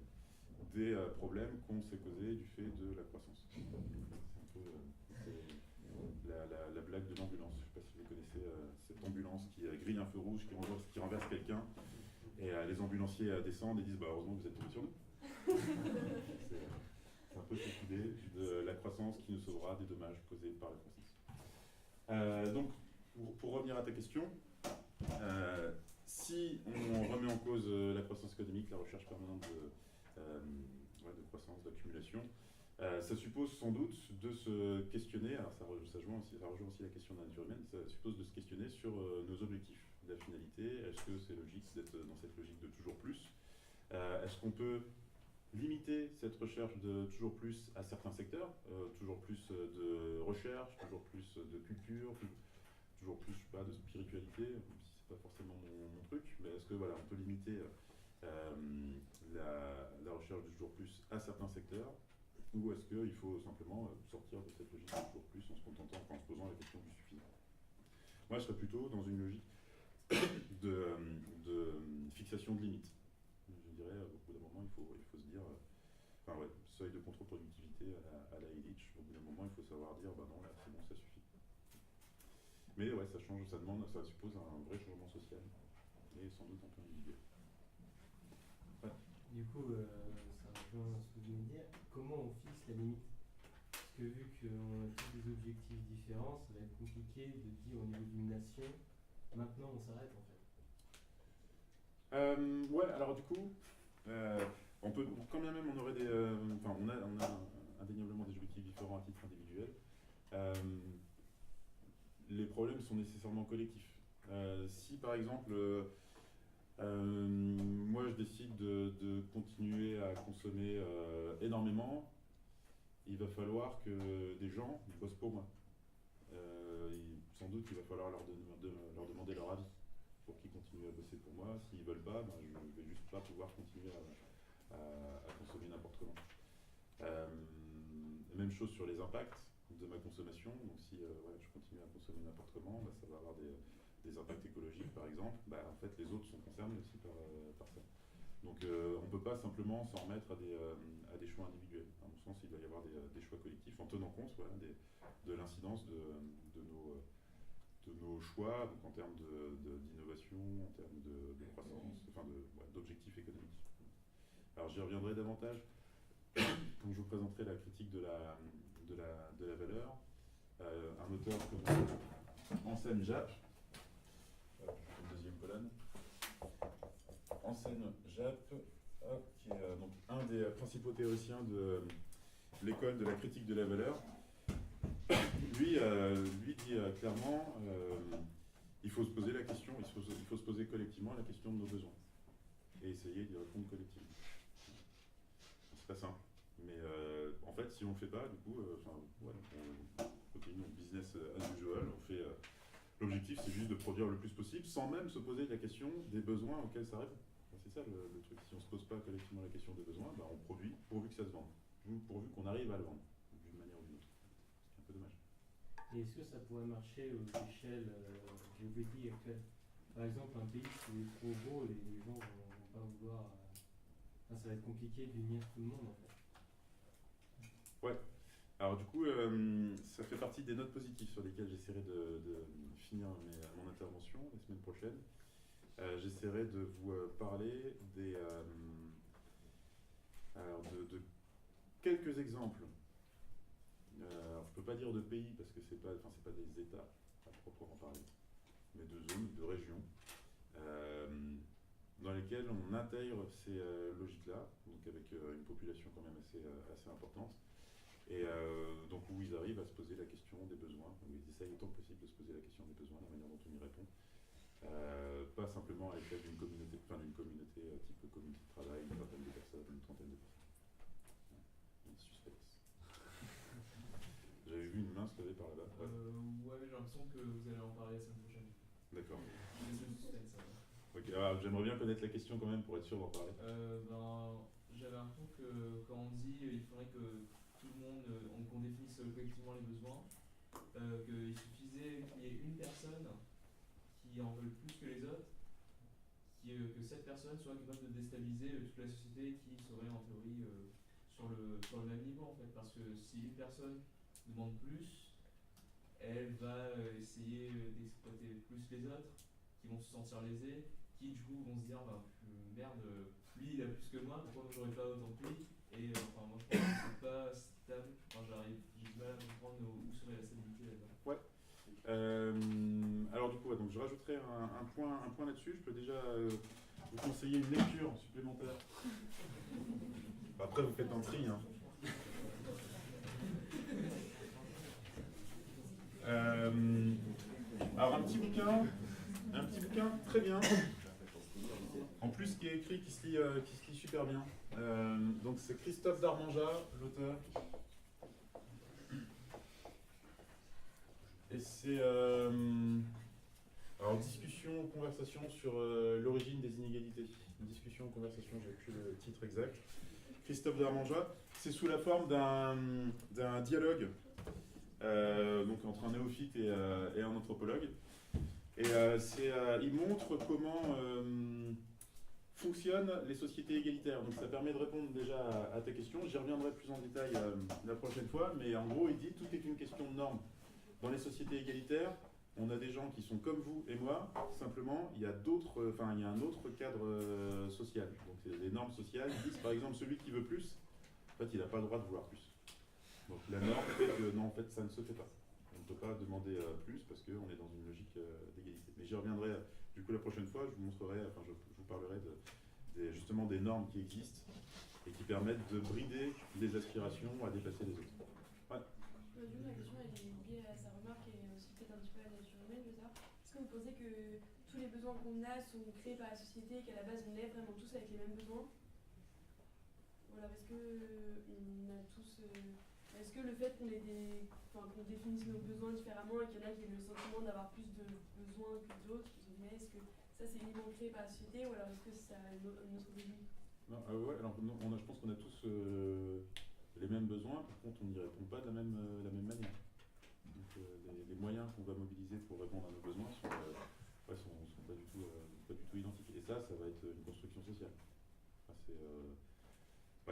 des problèmes qu'on s'est causés du fait de la croissance. C'est un peu la blague de l'ambulance. Je ne sais pas si vous connaissez cette ambulance qui grille un feu rouge, qui renverse quelqu'un, et les ambulanciers descendent et disent heureusement que vous êtes tombés sur nous. C'est un peu cette idée de la croissance qui nous sauvera des dommages causés par la croissance. Donc, pour revenir à ta question, si on remet en cause la croissance économique, la recherche permanente de croissance, d'accumulation, ça suppose sans doute de se questionner, alors ça rejoint aussi la question de la nature humaine, ça suppose de se questionner sur nos objectifs, la finalité. Est-ce que c'est logique d'être dans cette logique de toujours plus? Est-ce qu'on peut limiter cette recherche de toujours plus à certains secteurs, toujours plus de recherche, toujours plus de culture, toujours plus, je sais pas, de spiritualité, même si c'est pas forcément mon truc, mais est-ce que voilà, on peut limiter la recherche de toujours plus à certains secteurs, ou est-ce qu'il faut simplement sortir de cette logique de toujours plus en se contentant, en se posant la question du suffisant? Moi, je serais plutôt dans une logique de fixation de limites. Je dirais, au bout d'un moment, il faut se dire, seuil de contre-productivité à la Illich. Au bout d'un moment, il faut savoir dire, bah non, là, c'est bon, ça suffit. Mais ouais, ça change, ça suppose un vrai changement social, et sans doute un peu individuel. Ouais. Du coup, ça rejoint ce que vous venez de dire. Comment on fixe la limite? Parce que vu qu'on a tous des objectifs différents, ça va être compliqué de dire au niveau d'une nation, maintenant on s'arrête en fait. Ouais, alors du coup, on peut, quand bien même on aurait des, enfin on a indéniablement des objectifs différents à titre individuel. Les problèmes sont nécessairement collectifs. Si par exemple, moi je décide de continuer à consommer énormément, il va falloir que des gens bossent pour moi. Sans doute il va falloir leur demander leur avis pour qu'ils continuent à bosser pour moi. S'ils veulent pas, ben, je vais juste pas pouvoir continuer à consommer n'importe comment. Même chose sur les impacts de ma consommation. Donc si je continue à consommer n'importe comment, ben, ça va avoir des impacts écologiques par exemple. Ben, en fait, les autres sont concernés aussi par ça. Donc on ne peut pas simplement s'en remettre à des choix individuels. À mon sens, il doit y avoir des choix collectifs en tenant compte de l'incidence de nos choix, donc en termes d'innovation, en termes de croissance, enfin d'objectifs économiques. Alors j'y reviendrai davantage quand je vous présenterai la critique de la valeur. Un auteur comme Anselm Japp, une deuxième colonne. Anselm Japp, qui est donc un des principaux théoriciens de l'école de la critique de la valeur. Lui dit clairement, il faut se poser la question, il faut se poser collectivement la question de nos besoins et essayer d'y répondre collectivement. C'est pas simple, mais en fait, si on le fait pas, du coup, on continue notre business as usual. L'objectif, c'est juste de produire le plus possible, sans même se poser la question des besoins auxquels ça répond. C'est ça le truc. Si on se pose pas collectivement la question des besoins, on produit pourvu que ça se vende, pourvu qu'on arrive à le vendre d'une manière ou d'une autre. C'est un peu dommage. Et est-ce que ça pourrait marcher aux échelles géopolitiques actuelles? Par exemple, un pays qui est trop gros, les gens vont pas vouloir. Ça va être compliqué d'unir tout le monde en fait. Ouais. Alors du coup, ça fait partie des notes positives sur lesquelles j'essaierai de finir mon intervention la semaine prochaine. J'essaierai de vous parler de quelques exemples. Alors, je ne peux pas dire de pays parce que c'est pas des États à proprement parler, mais de zones, de régions, dans lesquelles on intègre ces logiques-là, donc avec une population quand même assez importante, et donc où ils arrivent à se poser la question des besoins, où ils essayent autant que possible de se poser la question des besoins, la manière dont on y répond. Pas simplement à l'échelle d'une communauté type communauté de travail, une vingtaine de personnes, une trentaine de personnes. Une suspense. J'avais vu une main se lever par là-bas. Ouais, mais j'ai l'impression que vous allez en parler la semaine prochaine. D'accord. Ok, alors j'aimerais bien connaître la question quand même pour être sûr d'en parler. J'avais l'impression que quand on dit il faudrait que tout le monde, qu'on définisse collectivement les besoins, qu'il suffisait qu'il y ait une personne qui en veulent plus que les autres, que cette personne soit capable de déstabiliser toute la société qui serait en théorie sur le même niveau en fait. Parce que si une personne demande plus, elle va essayer d'exploiter plus les autres, qui vont se sentir lésés, qui du coup vont se dire merde, lui il a plus que moi, pourquoi j'aurais pas autant que lui? Et moi je pense que c'est pas stable. J'ai du mal à comprendre où serait la stabilité là-dedans. Ouais. Alors du coup, donc je rajouterai un point là-dessus. Je peux déjà vous conseiller une lecture supplémentaire. Après, vous faites un tri. Hein. Alors un petit bouquin très bien. En plus, qui est écrit, qui se lit super bien. Donc c'est Christophe Darmanjat, l'auteur. Et c'est alors discussion, conversation sur l'origine des inégalités. Discussion, conversation, j'ai plus le titre exact. Christophe Darmanjat, c'est sous la forme d'un dialogue donc entre un néophyte et un anthropologue. Et il montre comment fonctionnent les sociétés égalitaires. Donc ça permet de répondre déjà à ta question. J'y reviendrai plus en détail la prochaine fois, mais en gros, il dit tout est une question de normes. Dans les sociétés égalitaires, on a des gens qui sont comme vous et moi, simplement, il y a un autre cadre social. Donc les normes sociales disent, par exemple, celui qui veut plus, en fait, il n'a pas le droit de vouloir plus. Donc la norme fait que non, en fait, ça ne se fait pas. On ne peut pas demander plus parce qu'on est dans une logique d'égalité. Mais j'y reviendrai du coup la prochaine fois, je vous montrerai, je vous parlerai justement des normes qui existent et qui permettent de brider les aspirations à dépasser les autres. Ouais. Du coup, ma question elle est liée à sa remarque et aussi peut-être un petit peu à la nature humaine, je veux savoir. Est-ce que vous pensez que tous les besoins qu'on a sont créés par la société et qu'à la base on est vraiment tous avec les mêmes besoins? Ou alors est-ce que on a tous. Est-ce que le fait qu'on définisse nos besoins différemment et qu'il y en a qui aient le sentiment d'avoir plus de besoins que d'autres, est-ce que ça c'est uniquement créé par la société ou alors est-ce que ça a une autre logique? Non, ouais, alors je pense qu'on a tous les mêmes besoins, par contre on n'y répond pas de la même manière. Donc les moyens qu'on va mobiliser pour répondre à nos besoins sont pas du tout identiques. Et ça va être une construction sociale.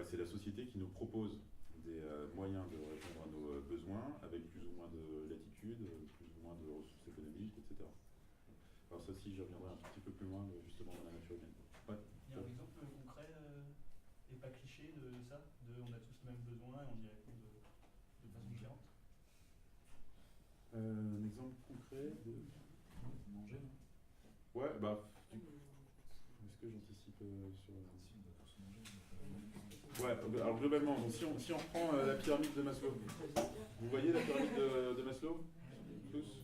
C'est la société qui nous propose des moyens de répondre à nos besoins avec plus ou moins de latitude, plus ou moins de ressources économiques, etc. Alors ça, si, j'y reviendrai un petit peu plus loin, justement, dans la nature humaine. Ouais. Il y a un exemple concret et pas cliché de ça, on a tous les mêmes besoins et on y répond de façon différente. Un exemple concret de Manger, non? Ouais, est-ce que j'anticipe sur... Ouais, alors globalement, donc si on reprend la pyramide de Maslow, vous voyez la pyramide de Maslow? Tous?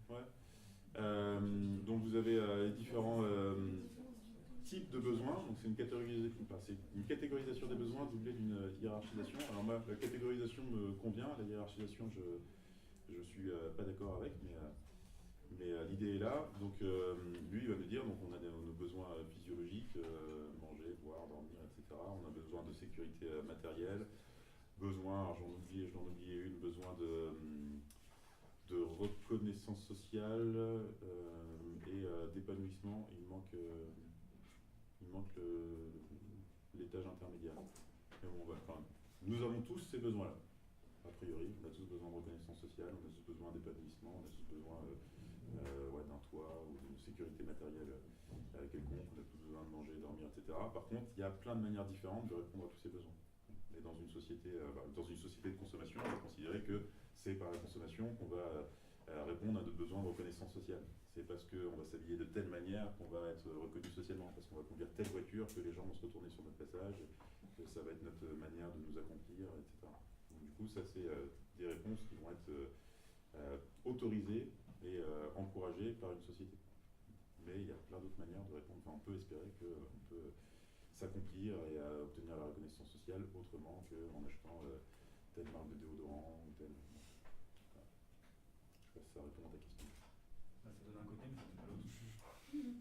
Ouais. Donc vous avez les différents types de besoins, donc c'est une catégorisation des besoins doublée d'une hiérarchisation. Alors moi, la catégorisation me convient, la hiérarchisation, je suis pas d'accord avec, mais l'idée est là. Donc lui, il va nous dire, donc on a nos besoins physiologiques, manger, boire, dormir, etc. On a besoin de sécurité matérielle, besoin, j'en oubliais une, besoin de reconnaissance sociale et d'épanouissement. Il manque l'étage intermédiaire. Mais bon, nous avons tous ces besoins-là. A priori, on a tous besoin de reconnaissance sociale, on a tous besoin d'épanouissement, on a tous besoin d'un toit ou d'une sécurité matérielle quelconque, on a tous besoin de manger, dormir, etc. Par contre, il y a plein de manières différentes de répondre à tous ces besoins. Et dans une société de consommation, on va considérer que c'est par la consommation qu'on va répondre à nos besoins de reconnaissance sociale. C'est parce qu'on va s'habiller de telle manière qu'on va être reconnu socialement, parce qu'on va conduire telle voiture que les gens vont se retourner sur notre passage, que ça va être notre manière de nous accomplir, etc. Donc, du coup, ça c'est des réponses qui vont être autorisées et encouragées par une société. Mais il y a plein d'autres manières de répondre. Enfin, on peut espérer qu'on peut s'accomplir et obtenir la reconnaissance sociale autrement qu'en achetant telle marque de déodorant ou telle... Voilà. Je sais pas si ça répond à ta question. Ça donne un côté, mais ça donne pas l'autre.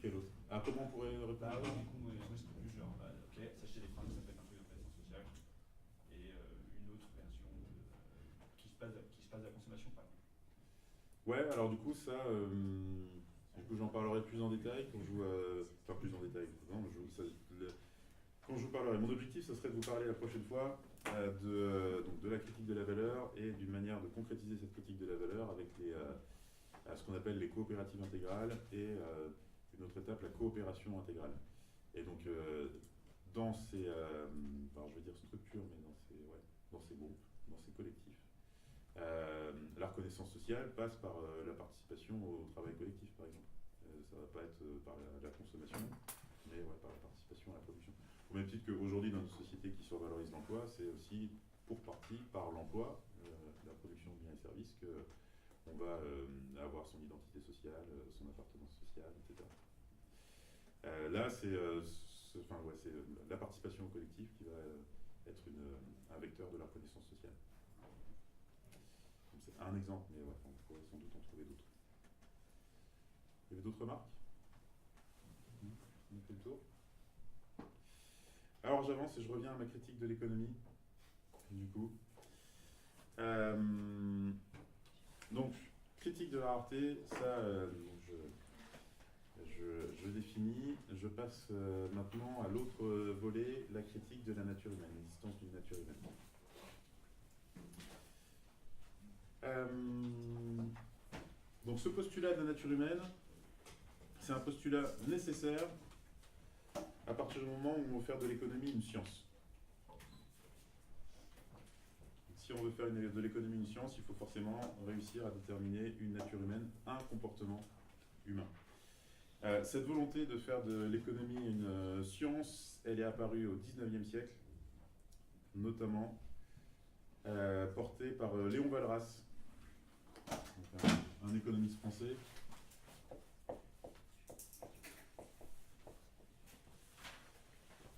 Quel autre? Ah, comment on pourrait répondre? Bah oui, du coup, moi c'était plus genre, ok, s'acheter des fringues, ça peut être un truc d'intéressance sociale. Et une autre version qui se passe à la consommation, par exemple. Ouais, alors du coup, ça, j'en parlerai plus en détail quand je vous... enfin, plus en détail. Non, quand je vous parlerai. Mon objectif, ce serait de vous parler la prochaine fois de la critique de la valeur et d'une manière de concrétiser cette critique de la valeur avec ce qu'on appelle les coopératives intégrales et une autre étape, la coopération intégrale. Et donc, dans ces, je vais dire structures, mais dans ces groupes, dans ces collectifs, la reconnaissance sociale passe par la participation au travail collectif, par exemple. Ça ne va pas être par la consommation, mais par la participation à la production. Au même titre qu'aujourd'hui, dans nos sociétés qui survalorisent l'emploi, c'est aussi pour partie par l'emploi, la production de biens et services, qu'on va avoir son identité sociale, son appartenance sociale, etc. Là, c'est la participation au collectif qui va être un vecteur de la reconnaissance sociale. Donc, c'est un exemple, mais on pourrait sans doute en trouver d'autres. Il y avait d'autres remarques? On a fait le tour. Alors j'avance et je reviens à ma critique de l'économie, du coup. Donc, critique de la rareté, ça, je définis, je passe maintenant à l'autre volet, la critique de la nature humaine, l'existence d'une nature humaine. Donc ce postulat de la nature humaine, c'est un postulat nécessaire à partir du moment où on veut faire de l'économie une science. Si on veut faire de l'économie une science, il faut forcément réussir à déterminer une nature humaine, un comportement humain. Cette volonté de faire de l'économie une science, elle est apparue au XIXe siècle, notamment portée par Léon Walras, donc un économiste français.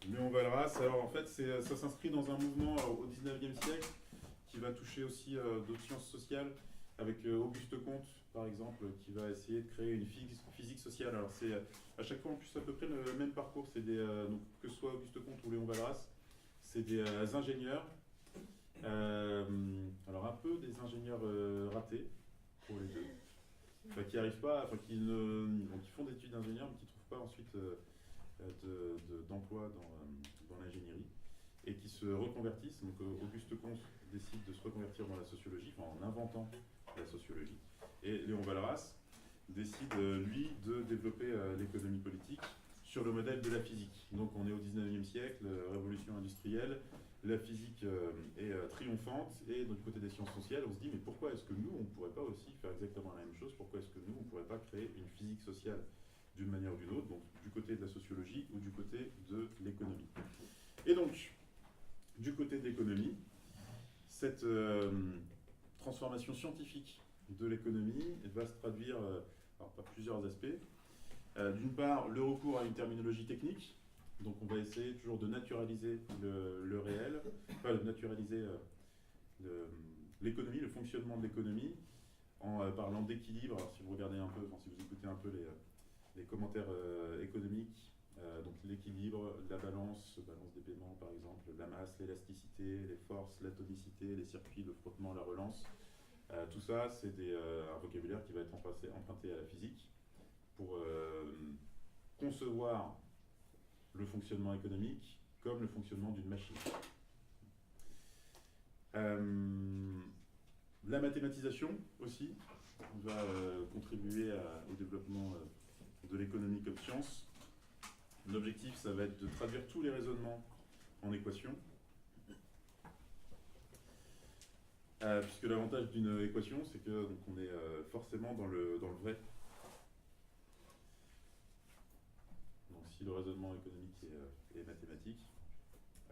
Léon Walras, alors en fait, ça s'inscrit dans un mouvement au XIXe siècle qui va toucher aussi d'autres sciences sociales, avec Auguste Comte, par exemple, qui va essayer de créer une physique sociale. Alors c'est à chaque fois en plus à peu près le même parcours, c'est donc, que ce soit Auguste Comte ou Léon Walras, c'est des ingénieurs, alors un peu des ingénieurs ratés, pour les deux, enfin, qui arrivent pas, enfin, qui font des études d'ingénieur, mais qui ne trouvent pas ensuite d'emploi dans l'ingénierie, et qui se reconvertissent. Donc Auguste Comte décide de se reconvertir dans la sociologie, enfin, en inventant la sociologie. Et Léon Walras décide, lui, de développer l'économie politique sur le modèle de la physique. Donc on est au XIXe siècle, révolution industrielle, la physique est triomphante, et du côté des sciences sociales, on se dit, mais pourquoi est-ce que nous, on ne pourrait pas aussi faire exactement la même chose? Pourquoi est-ce que nous, on ne pourrait pas créer une physique sociale d'une manière ou d'une autre, donc du côté de la sociologie ou du côté de l'économie? Et donc, du côté de l'économie, cette transformation scientifique de l'économie va se traduire par plusieurs aspects. D'une part, le recours à une terminologie technique. Donc on va essayer toujours de naturaliser le réel, enfin de naturaliser l'économie, le fonctionnement de l'économie, en parlant d'équilibre. Alors si vous regardez un peu, si vous écoutez un peu les commentaires économiques, donc l'équilibre, la balance des paiements par exemple, la masse, l'élasticité, les forces, l'atomicité, les circuits, le frottement, la relance, tout ça c'est un vocabulaire qui va être emprunté à la physique pour concevoir le fonctionnement économique comme le fonctionnement d'une machine. La mathématisation aussi va contribuer au développement de l'économie comme science. L'objectif, ça va être de traduire tous les raisonnements en équations. Puisque l'avantage d'une équation, c'est que donc, on est forcément dans le vrai. Donc si le raisonnement économique est mathématique,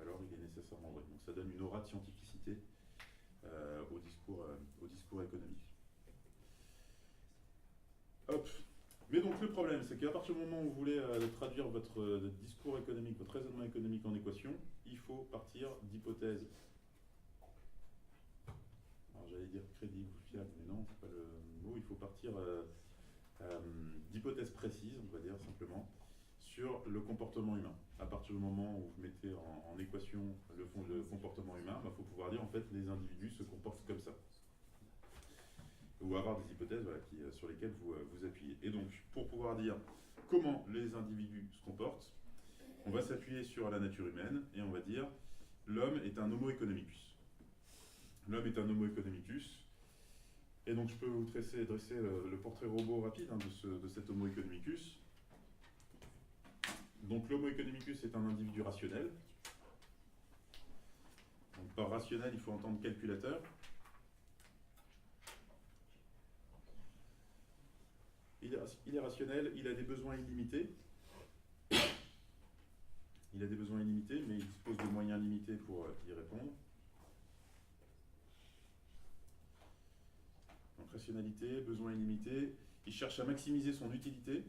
alors il est nécessairement vrai. Donc ça donne une aura de scientificité au discours économique. Hop. Mais donc le problème, c'est qu'à partir du moment où vous voulez traduire votre discours économique, votre raisonnement économique en équation, il faut partir d'hypothèses. Alors j'allais dire crédible ou fiable, mais non, c'est pas le mot. Il faut partir d'hypothèses précises, on va dire simplement, sur le comportement humain. À partir du moment où vous mettez en équation le comportement humain, il faut pouvoir dire en fait les individus se comportent comme ça. Ou avoir des hypothèses sur lesquelles vous appuyez. Et donc, pour pouvoir dire comment les individus se comportent, on va s'appuyer sur la nature humaine et on va dire l'homme est un homo economicus. L'homme est un homo economicus. Et donc, je peux vous dresser le portrait robot rapide de cet homo economicus. Donc, l'homo economicus est un individu rationnel. Donc, par rationnel, il faut entendre calculateur. Il est rationnel, il a des besoins illimités. Il a des besoins illimités, mais il dispose de moyens limités pour y répondre. Donc rationalité, besoins illimités. Il cherche à maximiser son utilité.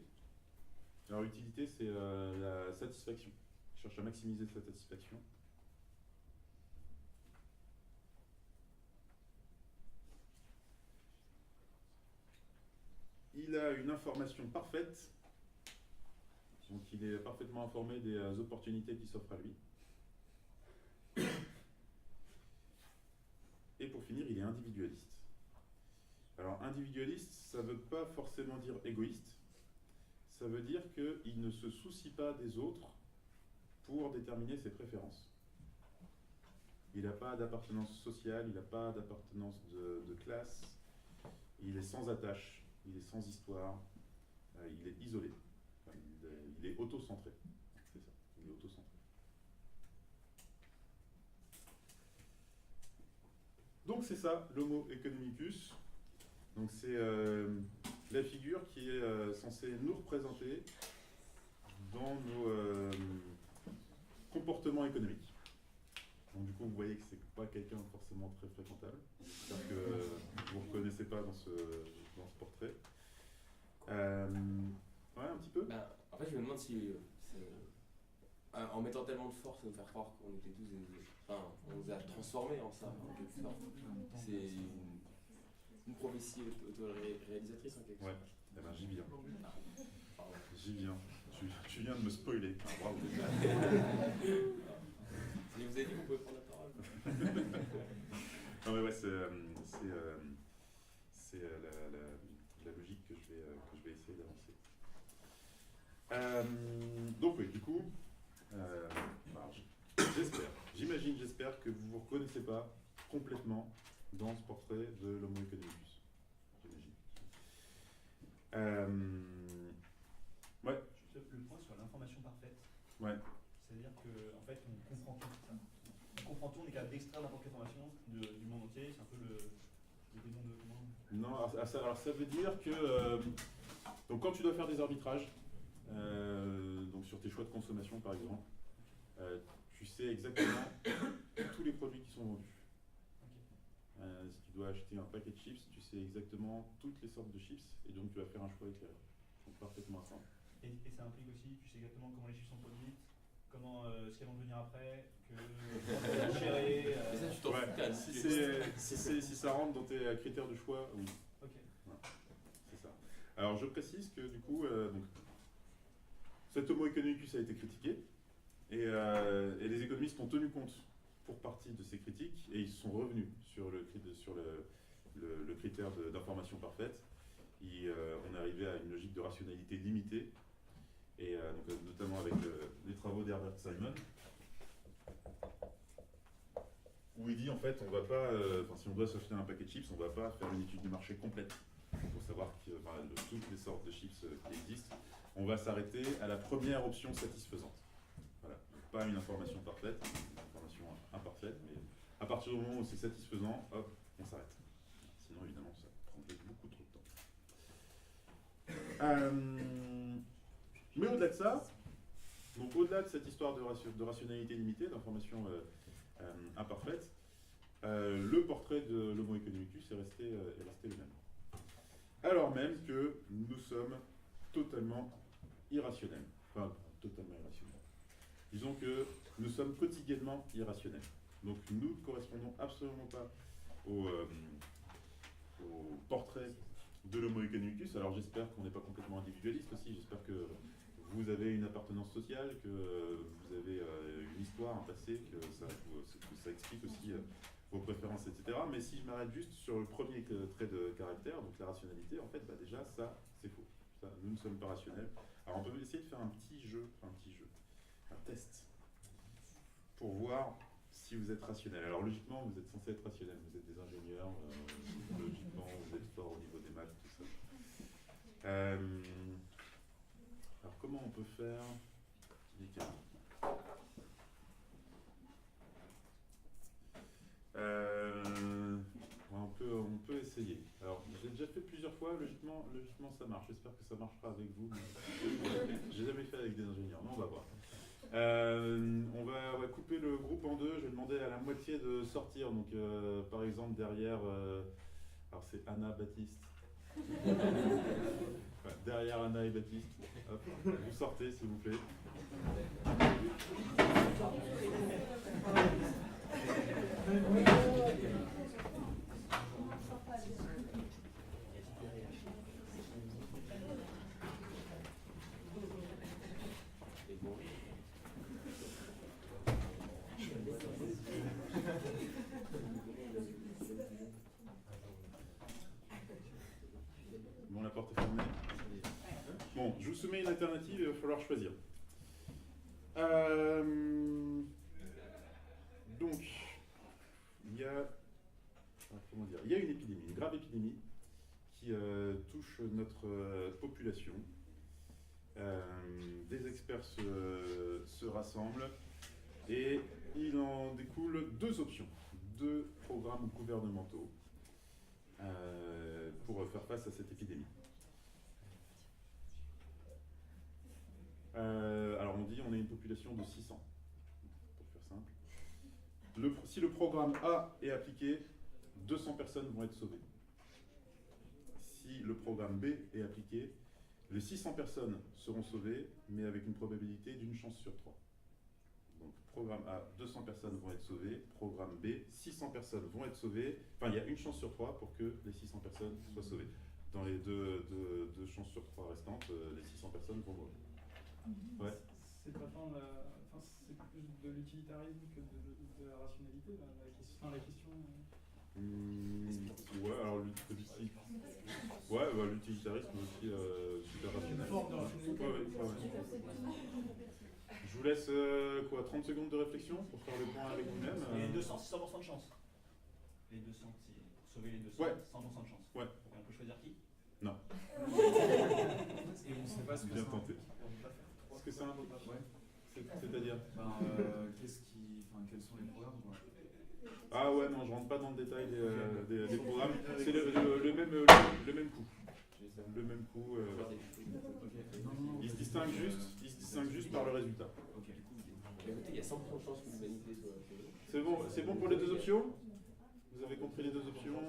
Alors l'utilité, c'est la satisfaction. Il cherche à maximiser sa satisfaction. Il a une information parfaite, donc il est parfaitement informé des opportunités qui s'offrent à lui. Et pour finir, il est individualiste. Alors individualiste, ça ne veut pas forcément dire égoïste, ça veut dire qu'il ne se soucie pas des autres pour déterminer ses préférences. Il n'a pas d'appartenance sociale, il n'a pas d'appartenance de classe, il est sans attache, il est sans histoire, il est isolé, enfin, il est auto-centré. C'est ça, il est auto-centré. Donc c'est ça, l'homo economicus. Donc c'est la figure qui est censée nous représenter dans nos comportements économiques. Donc du coup, vous voyez que c'est pas quelqu'un forcément très fréquentable. J'espère que vous ne reconnaissez pas dans ce portrait. Ouais, un petit peu. En fait, je me demande si, en mettant tellement de force à nous faire croire qu'on était tous enfin, on nous a transformés en ça, en quelque sorte. C'est une prophétie auto-réalisatrice en quelque sorte. Ouais, eh ben, j'y viens. J'y viens. Tu viens de me spoiler. Ah, bravo. Et vous avez dit qu'on pouvait prendre la parole. Non mais ouais, c'est la logique que je vais essayer d'avancer. Donc oui, du coup, j'espère que vous ne vous reconnaissez pas complètement dans ce portrait de l'homo economicus. J'imagine. Ouais. Le point sur l'information parfaite. Ouais. C'est-à-dire qu'en fait, on comprend tout. On comprend tout, on est capable d'extraire n'importe quelle information du monde entier. C'est un peu le démon de comment. Non, alors ça veut dire que donc quand tu dois faire des arbitrages, donc sur tes choix de consommation par exemple, tu sais exactement tous les produits qui sont vendus. Si tu dois acheter un paquet de chips, tu sais exactement toutes les sortes de chips et donc tu vas faire un choix éclairé. Donc parfaitement simple. Et ça implique aussi, tu sais exactement comment les chips sont produites, comment ce qu'elles vont devenir après, que gérer. Mais ça, tu t'en fous. Si ça rentre dans tes critères de choix, oui. Ok. Ouais. C'est ça. Alors je précise que du coup, donc, cet homo economicus a été critiqué et les économistes ont tenu compte pour partie de ces critiques et ils sont revenus sur le critère d'information parfaite. On est arrivé à une logique de rationalité limitée et donc, notamment avec les travaux d'Herbert Simon où il dit en fait on va pas, si on doit s'acheter un paquet de chips, on va pas faire une étude du marché complète pour savoir toutes les sortes de chips qui existent. On va s'arrêter à la première option satisfaisante. Voilà. Donc, pas une information parfaite, une information imparfaite, mais à partir du moment où c'est satisfaisant, hop, on s'arrête. Sinon évidemment ça prendrait beaucoup trop de temps. Mais au-delà de ça, donc au-delà de cette histoire de rationalité limitée, d'information imparfaite, le portrait de l'homo economicus est resté le même. Alors même que nous sommes totalement irrationnels. Enfin, totalement irrationnels. Disons que nous sommes quotidiennement irrationnels. Donc nous ne correspondons absolument pas au portrait de l'homo economicus. Alors j'espère qu'on n'est pas complètement individualiste aussi. J'espère que vous avez une appartenance sociale, que vous avez une histoire, un passé, que ça explique aussi vos préférences, etc. Mais si je m'arrête juste sur le premier trait de caractère, donc la rationalité, en fait, déjà, ça, c'est faux. Ça, nous ne sommes pas rationnels. Alors on peut essayer de faire un test, pour voir si vous êtes rationnel. Alors logiquement, vous êtes censé être rationnel. Vous êtes des ingénieurs, logiquement, vous êtes fort au niveau des maths, tout ça. Alors comment on peut faire on peut essayer. Alors j'ai déjà fait plusieurs fois, logiquement ça marche. J'espère que ça marchera avec vous. J'ai jamais fait avec des ingénieurs, mais on va voir. On va couper le groupe en deux. Je vais demander à la moitié de sortir. Donc par exemple derrière, alors c'est Anna Baptiste. Derrière Anna et Baptiste. Hop, vous sortez s'il vous plaît. Bon, la porte est fermée. Bon, je vous soumets une alternative, il va falloir choisir. Donc, il y a une épidémie, une grave épidémie qui touche notre population. Des experts se rassemblent et il en découle deux options, deux programmes gouvernementaux pour faire face à cette épidémie. Alors on dit on a une population de 600, pour faire simple. Si le programme A est appliqué, 200 personnes vont être sauvées. Si le programme B est appliqué, les 600 personnes seront sauvées, mais avec une probabilité d'une chance sur 3. Donc programme A, 200 personnes vont être sauvées. Programme B, 600 personnes vont être sauvées. Enfin, il y a une chance sur 3 pour que les 600 personnes soient sauvées. Dans les deux chances sur 3 restantes, les 600 personnes vont mourir. Ouais. C'est pas tant enfin, c'est plus de l'utilitarisme que de la rationalité, la question. Ouais, alors l'utilitarisme aussi super rationnel. Je vous laisse 30 secondes de réflexion pour faire le point avec vous-même. Les 200, c'est 100% de chance. Les 200, c'est pour sauver les 200, ouais. 100% de chance. Ouais. Et on peut choisir qui? Non. Et on ne sait pas ce que bien ça tenté. Est-ce que c'est un ouais. C'est-à-dire quels sont les programmes quoi. Ah ouais, non, je rentre pas dans le détail des programmes. C'est le même coup. Le même coup. Il se distingue juste par le résultat. Okay. Il y a 100% de chance que l'humanité soit. C'est bon pour les deux options? Vous avez compris les deux options?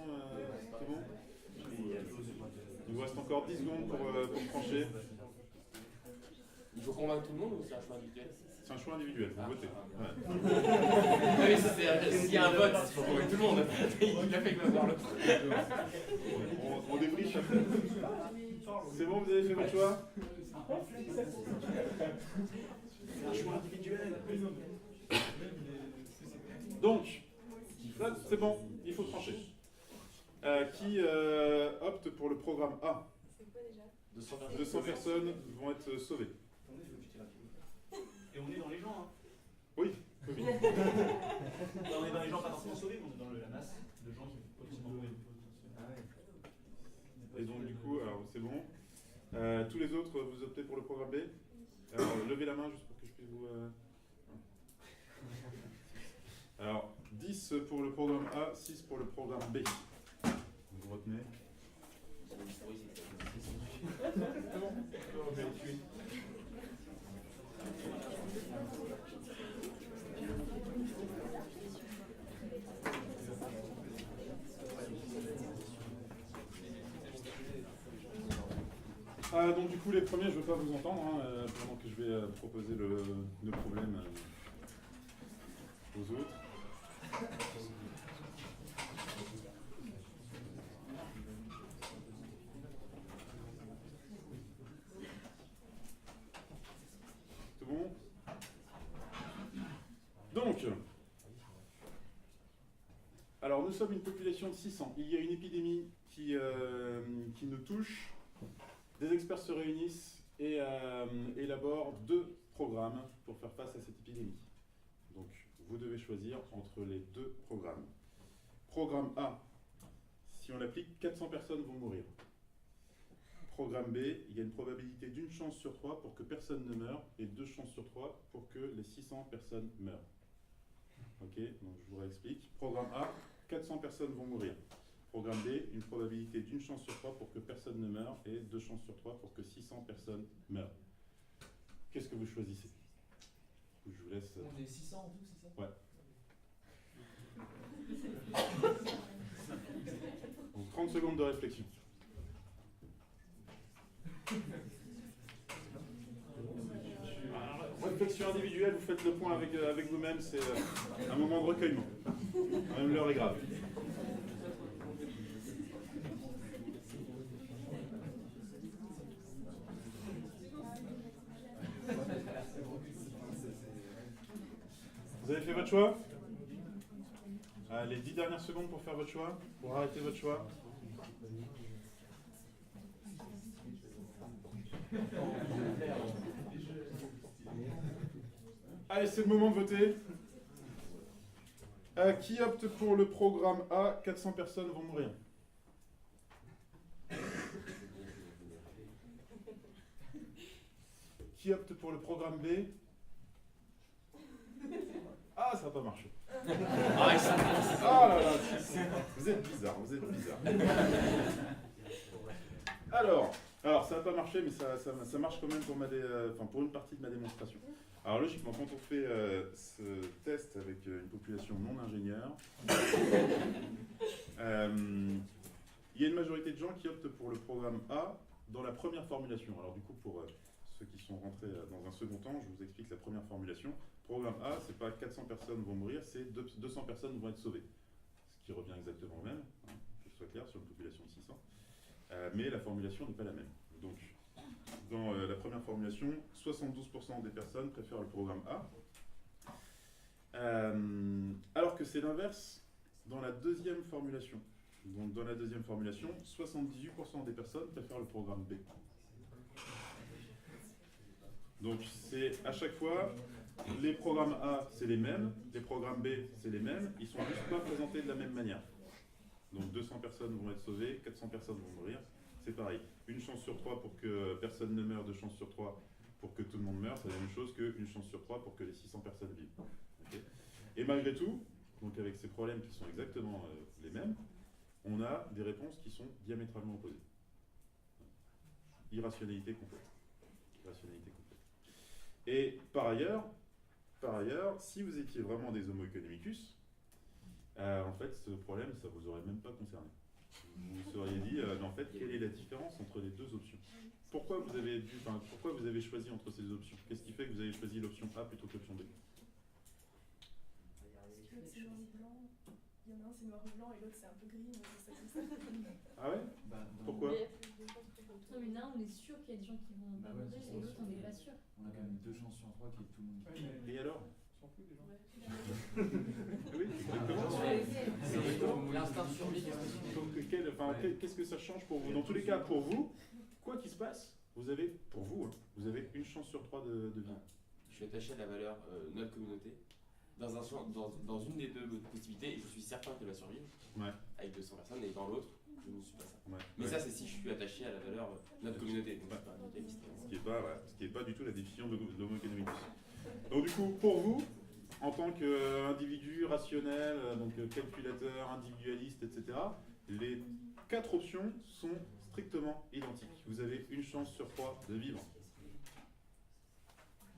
C'est bon? Il vous reste encore 10 secondes pour trancher. Il faut convaincre tout le monde ou c'est un choix individuel? C'est un choix individuel, vous votez. Ouais. S'il y a un vote, il faut convaincre tout le monde. Il a fait que voir l'autre. On débriefe après. C'est bon, vous avez fait votre choix? C'est un choix individuel. Donc, là, c'est bon, il faut trancher. Qui opte pour le programme A? 200 personnes vont être sauvées. Et on est dans les gens, hein. Oui. On est dans les gens pas forcément sauvés, mais on est dans la masse de gens qui potentiellement mourir. Et donc du coup, alors c'est bon. Tous les autres, vous optez pour le programme B. Alors levez la main juste pour que je puisse vous... Alors 10 pour le programme A, 6 pour le programme B. Vous retenez. Donc du coup les premiers je ne veux pas vous entendre pendant que je vais proposer le problème aux autres. C'est bon? Donc, alors nous sommes une population de 600. Il y a une épidémie qui nous touche. Des experts se réunissent et élaborent deux programmes pour faire face à cette épidémie. Donc, vous devez choisir entre les deux programmes. Programme A, si on l'applique, 400 personnes vont mourir. Programme B, il y a une probabilité d'une chance sur 3 pour que personne ne meure et 2 chances sur 3 pour que les 600 personnes meurent. Ok, donc je vous réexplique. Programme A, 400 personnes vont mourir. Programme B, une probabilité d'une chance sur 3 pour que personne ne meure et 2 chances sur 3 pour que 600 personnes meurent. Qu'est-ce que vous choisissez? Je vous laisse... On est 600 en tout, c'est ça? Ouais. Donc 30 secondes de réflexion. Réflexion individuelle, vous faites le point avec vous-même, c'est un moment de recueillement. Même l'heure est grave. Vous avez fait votre choix? Les 10 dernières secondes pour faire votre choix, pour arrêter votre choix. Allez, c'est le moment de voter. Qui opte pour le programme A? 400 personnes vont mourir. Qui opte pour le programme B? Ah, ça n'a pas marché. Ah là là, vous êtes bizarre, vous êtes bizarre. Alors, ça n'a pas marché, mais ça marche quand même pour une partie de ma démonstration. Alors logiquement, quand on fait ce test avec une population non ingénieure, il y a une majorité de gens qui optent pour le programme A dans la première formulation. Alors du coup, pour ceux qui sont rentrés dans un second temps, je vous explique la première formulation. Programme A, c'est pas 400 personnes vont mourir, c'est 200 personnes vont être sauvées. Ce qui revient exactement au même, hein, que ce soit clair, sur une population de 600. Mais la formulation n'est pas la même. Donc, dans la première formulation, 72% des personnes préfèrent le programme A. Alors que c'est l'inverse dans la deuxième formulation. Donc, dans la deuxième formulation, 78% des personnes préfèrent le programme B. Donc, c'est à chaque fois, les programmes A, c'est les mêmes, les programmes B, c'est les mêmes, ils sont juste pas présentés de la même manière. Donc, 200 personnes vont être sauvées, 400 personnes vont mourir. C'est pareil. Une chance sur 3 pour que personne ne meure, 2 chances sur 3 pour que tout le monde meure, c'est la même chose qu'une chance sur 3 pour que les 600 personnes vivent. Okay. Et malgré tout, donc avec ces problèmes qui sont exactement les mêmes, on a des réponses qui sont diamétralement opposées. Irrationalité complète. Irrationalité complète. Et par ailleurs, si vous étiez vraiment des homo economicus, en fait, ce problème, ça vous aurait même pas concerné. Vous vous seriez dit, en fait, quelle est la différence entre les deux options? Pourquoi vous avez choisi entre ces deux options? Qu'est-ce qui fait que vous avez choisi l'option A plutôt que l'option B? C'est noir et blanc. Il y en a un c'est noir et blanc et l'autre c'est un peu gris. Donc c'est ça. Ah ouais? Pourquoi? Non, mais là, on est sûr qu'il y a des gens qui vont pas mourir et l'autre, on n'est pas sûr. On a quand même 2 chances sur 3 qui est tout le monde. Et alors? On s'en fout des gens. Oui, exactement. L'instinct de survie. Qu'est-ce que ça change pour vous? Dans tous les cas, pour vous, quoi qu'il se passe, vous avez, pour vous, hein, vous avez une chance sur 3 de vivre. Je suis attaché à la valeur notre communauté. Dans une des deux possibilités, je suis certain qu'elle va survivre, avec 200 personnes, et dans l'autre, je ne suis pas ça. Mais ça, c'est si je suis attaché à la valeur notre communauté. Donc pas ce qui n'est pas du tout la définition de l'homo economicus. Donc du coup, pour vous, en tant qu'individu rationnel, donc calculateur, individualiste, etc., les 4 options sont strictement identiques. Vous avez une chance sur 3 de vivre.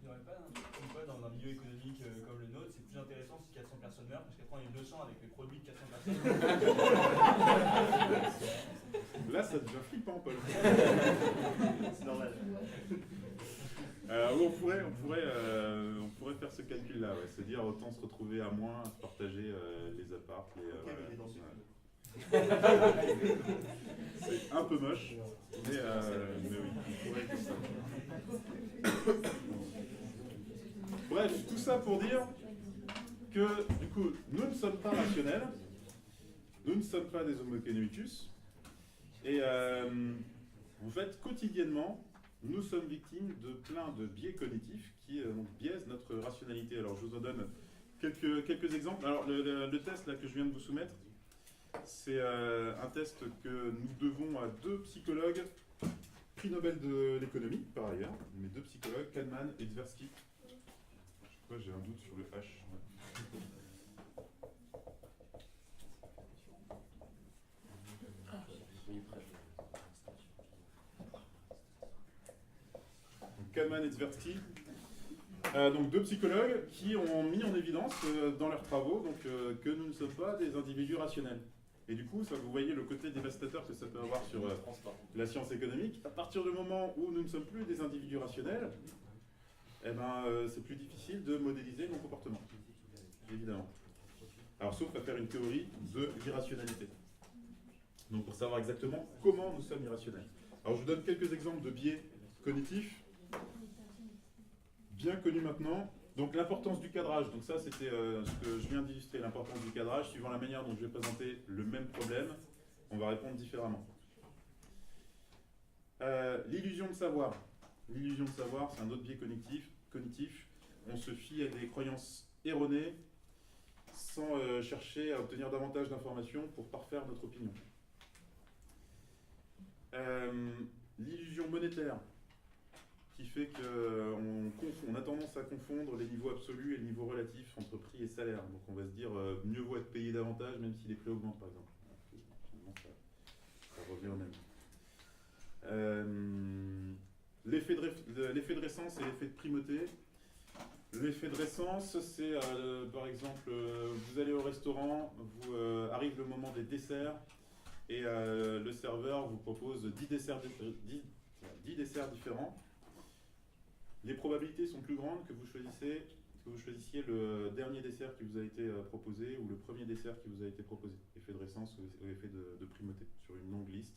Il n'y aurait pas un truc comme quoi dans un milieu économique comme le nôtre, c'est plus intéressant si 400 personnes meurent, parce qu'après on est 200 avec les produits de 400 personnes. Là, ça devient flippant, Paul. C'est normal. On pourrait faire ce calcul-là, ouais. C'est dire autant se retrouver à moins, à se partager les apparts. C'est un peu moche, mais oui, on pourrait faire ça. Bref, tout ça pour dire que, du coup, nous ne sommes pas rationnels, nous ne sommes pas des homo economicus, et en fait, quotidiennement, nous sommes victimes de plein de biais cognitifs qui biaisent notre rationalité. Alors, je vous en donne quelques exemples. Alors, le test là, que je viens de vous soumettre, c'est un test que nous devons à 2 psychologues, prix Nobel de l'économie, par ailleurs, mais 2 psychologues, Kahneman et Tversky. Je crois que j'ai un doute sur le H. Kahneman et Tversky, donc 2 psychologues qui ont mis en évidence dans leurs travaux que nous ne sommes pas des individus rationnels. Et du coup, ça, vous voyez le côté dévastateur que ça peut avoir sur la science économique. À partir du moment où nous ne sommes plus des individus rationnels, c'est plus difficile de modéliser nos comportements, évidemment. Alors, sauf à faire une théorie de l'irrationalité. Donc, pour savoir exactement comment nous sommes irrationnels. Alors, je vous donne quelques exemples de biais cognitifs bien connus maintenant. Donc, l'importance du cadrage. Donc, ça, c'était ce que je viens d'illustrer, l'importance du cadrage. Suivant la manière dont je vais présenter le même problème, on va répondre différemment. L'illusion de savoir. L'illusion de savoir, c'est un autre biais cognitif. on se fie à des croyances erronées sans chercher à obtenir davantage d'informations pour parfaire notre opinion. L'illusion monétaire, qui fait qu'on a tendance à confondre les niveaux absolus et les niveaux relatifs entre prix et salaire. Donc on va se dire mieux vaut être payé davantage même si les prix augmentent par exemple. Finalement, ça revient au même. L'effet de récence et l'effet de primauté. L'effet de récence, c'est par exemple, vous allez au restaurant, arrive le moment des desserts et le serveur vous propose 10 desserts différents. Les probabilités sont plus grandes que vous choisissiez le dernier dessert qui vous a été proposé ou le premier dessert qui vous a été proposé. Effet de récence ou effet de primauté sur une longue liste.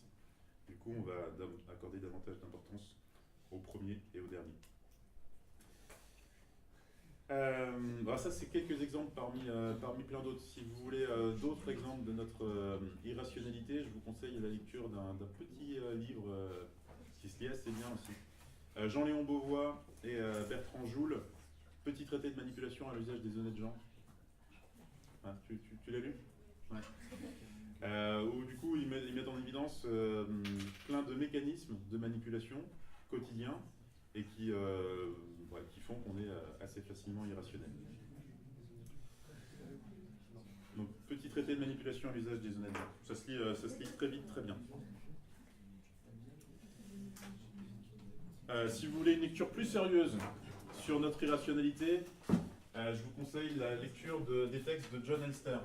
Du coup, on va accorder davantage d'importance au premier et au dernier. Alors ça, c'est quelques exemples parmi plein d'autres. Si vous voulez d'autres exemples de notre irrationalité, je vous conseille la lecture d'un petit livre qui se lit assez bien aussi. Jean-Léon Beauvois et Bertrand Joule, Petit traité de manipulation à l'usage des honnêtes gens. Ah, tu l'as lu? Ouais. Où du coup ils mettent en évidence plein de mécanismes de manipulation quotidiens et qui font qu'on est assez facilement irrationnel. Donc petit traité de manipulation à l'usage des honnêtes gens. Ça se lit très vite, très bien. Si vous voulez une lecture plus sérieuse sur notre irrationalité, je vous conseille la lecture des textes de John Elster.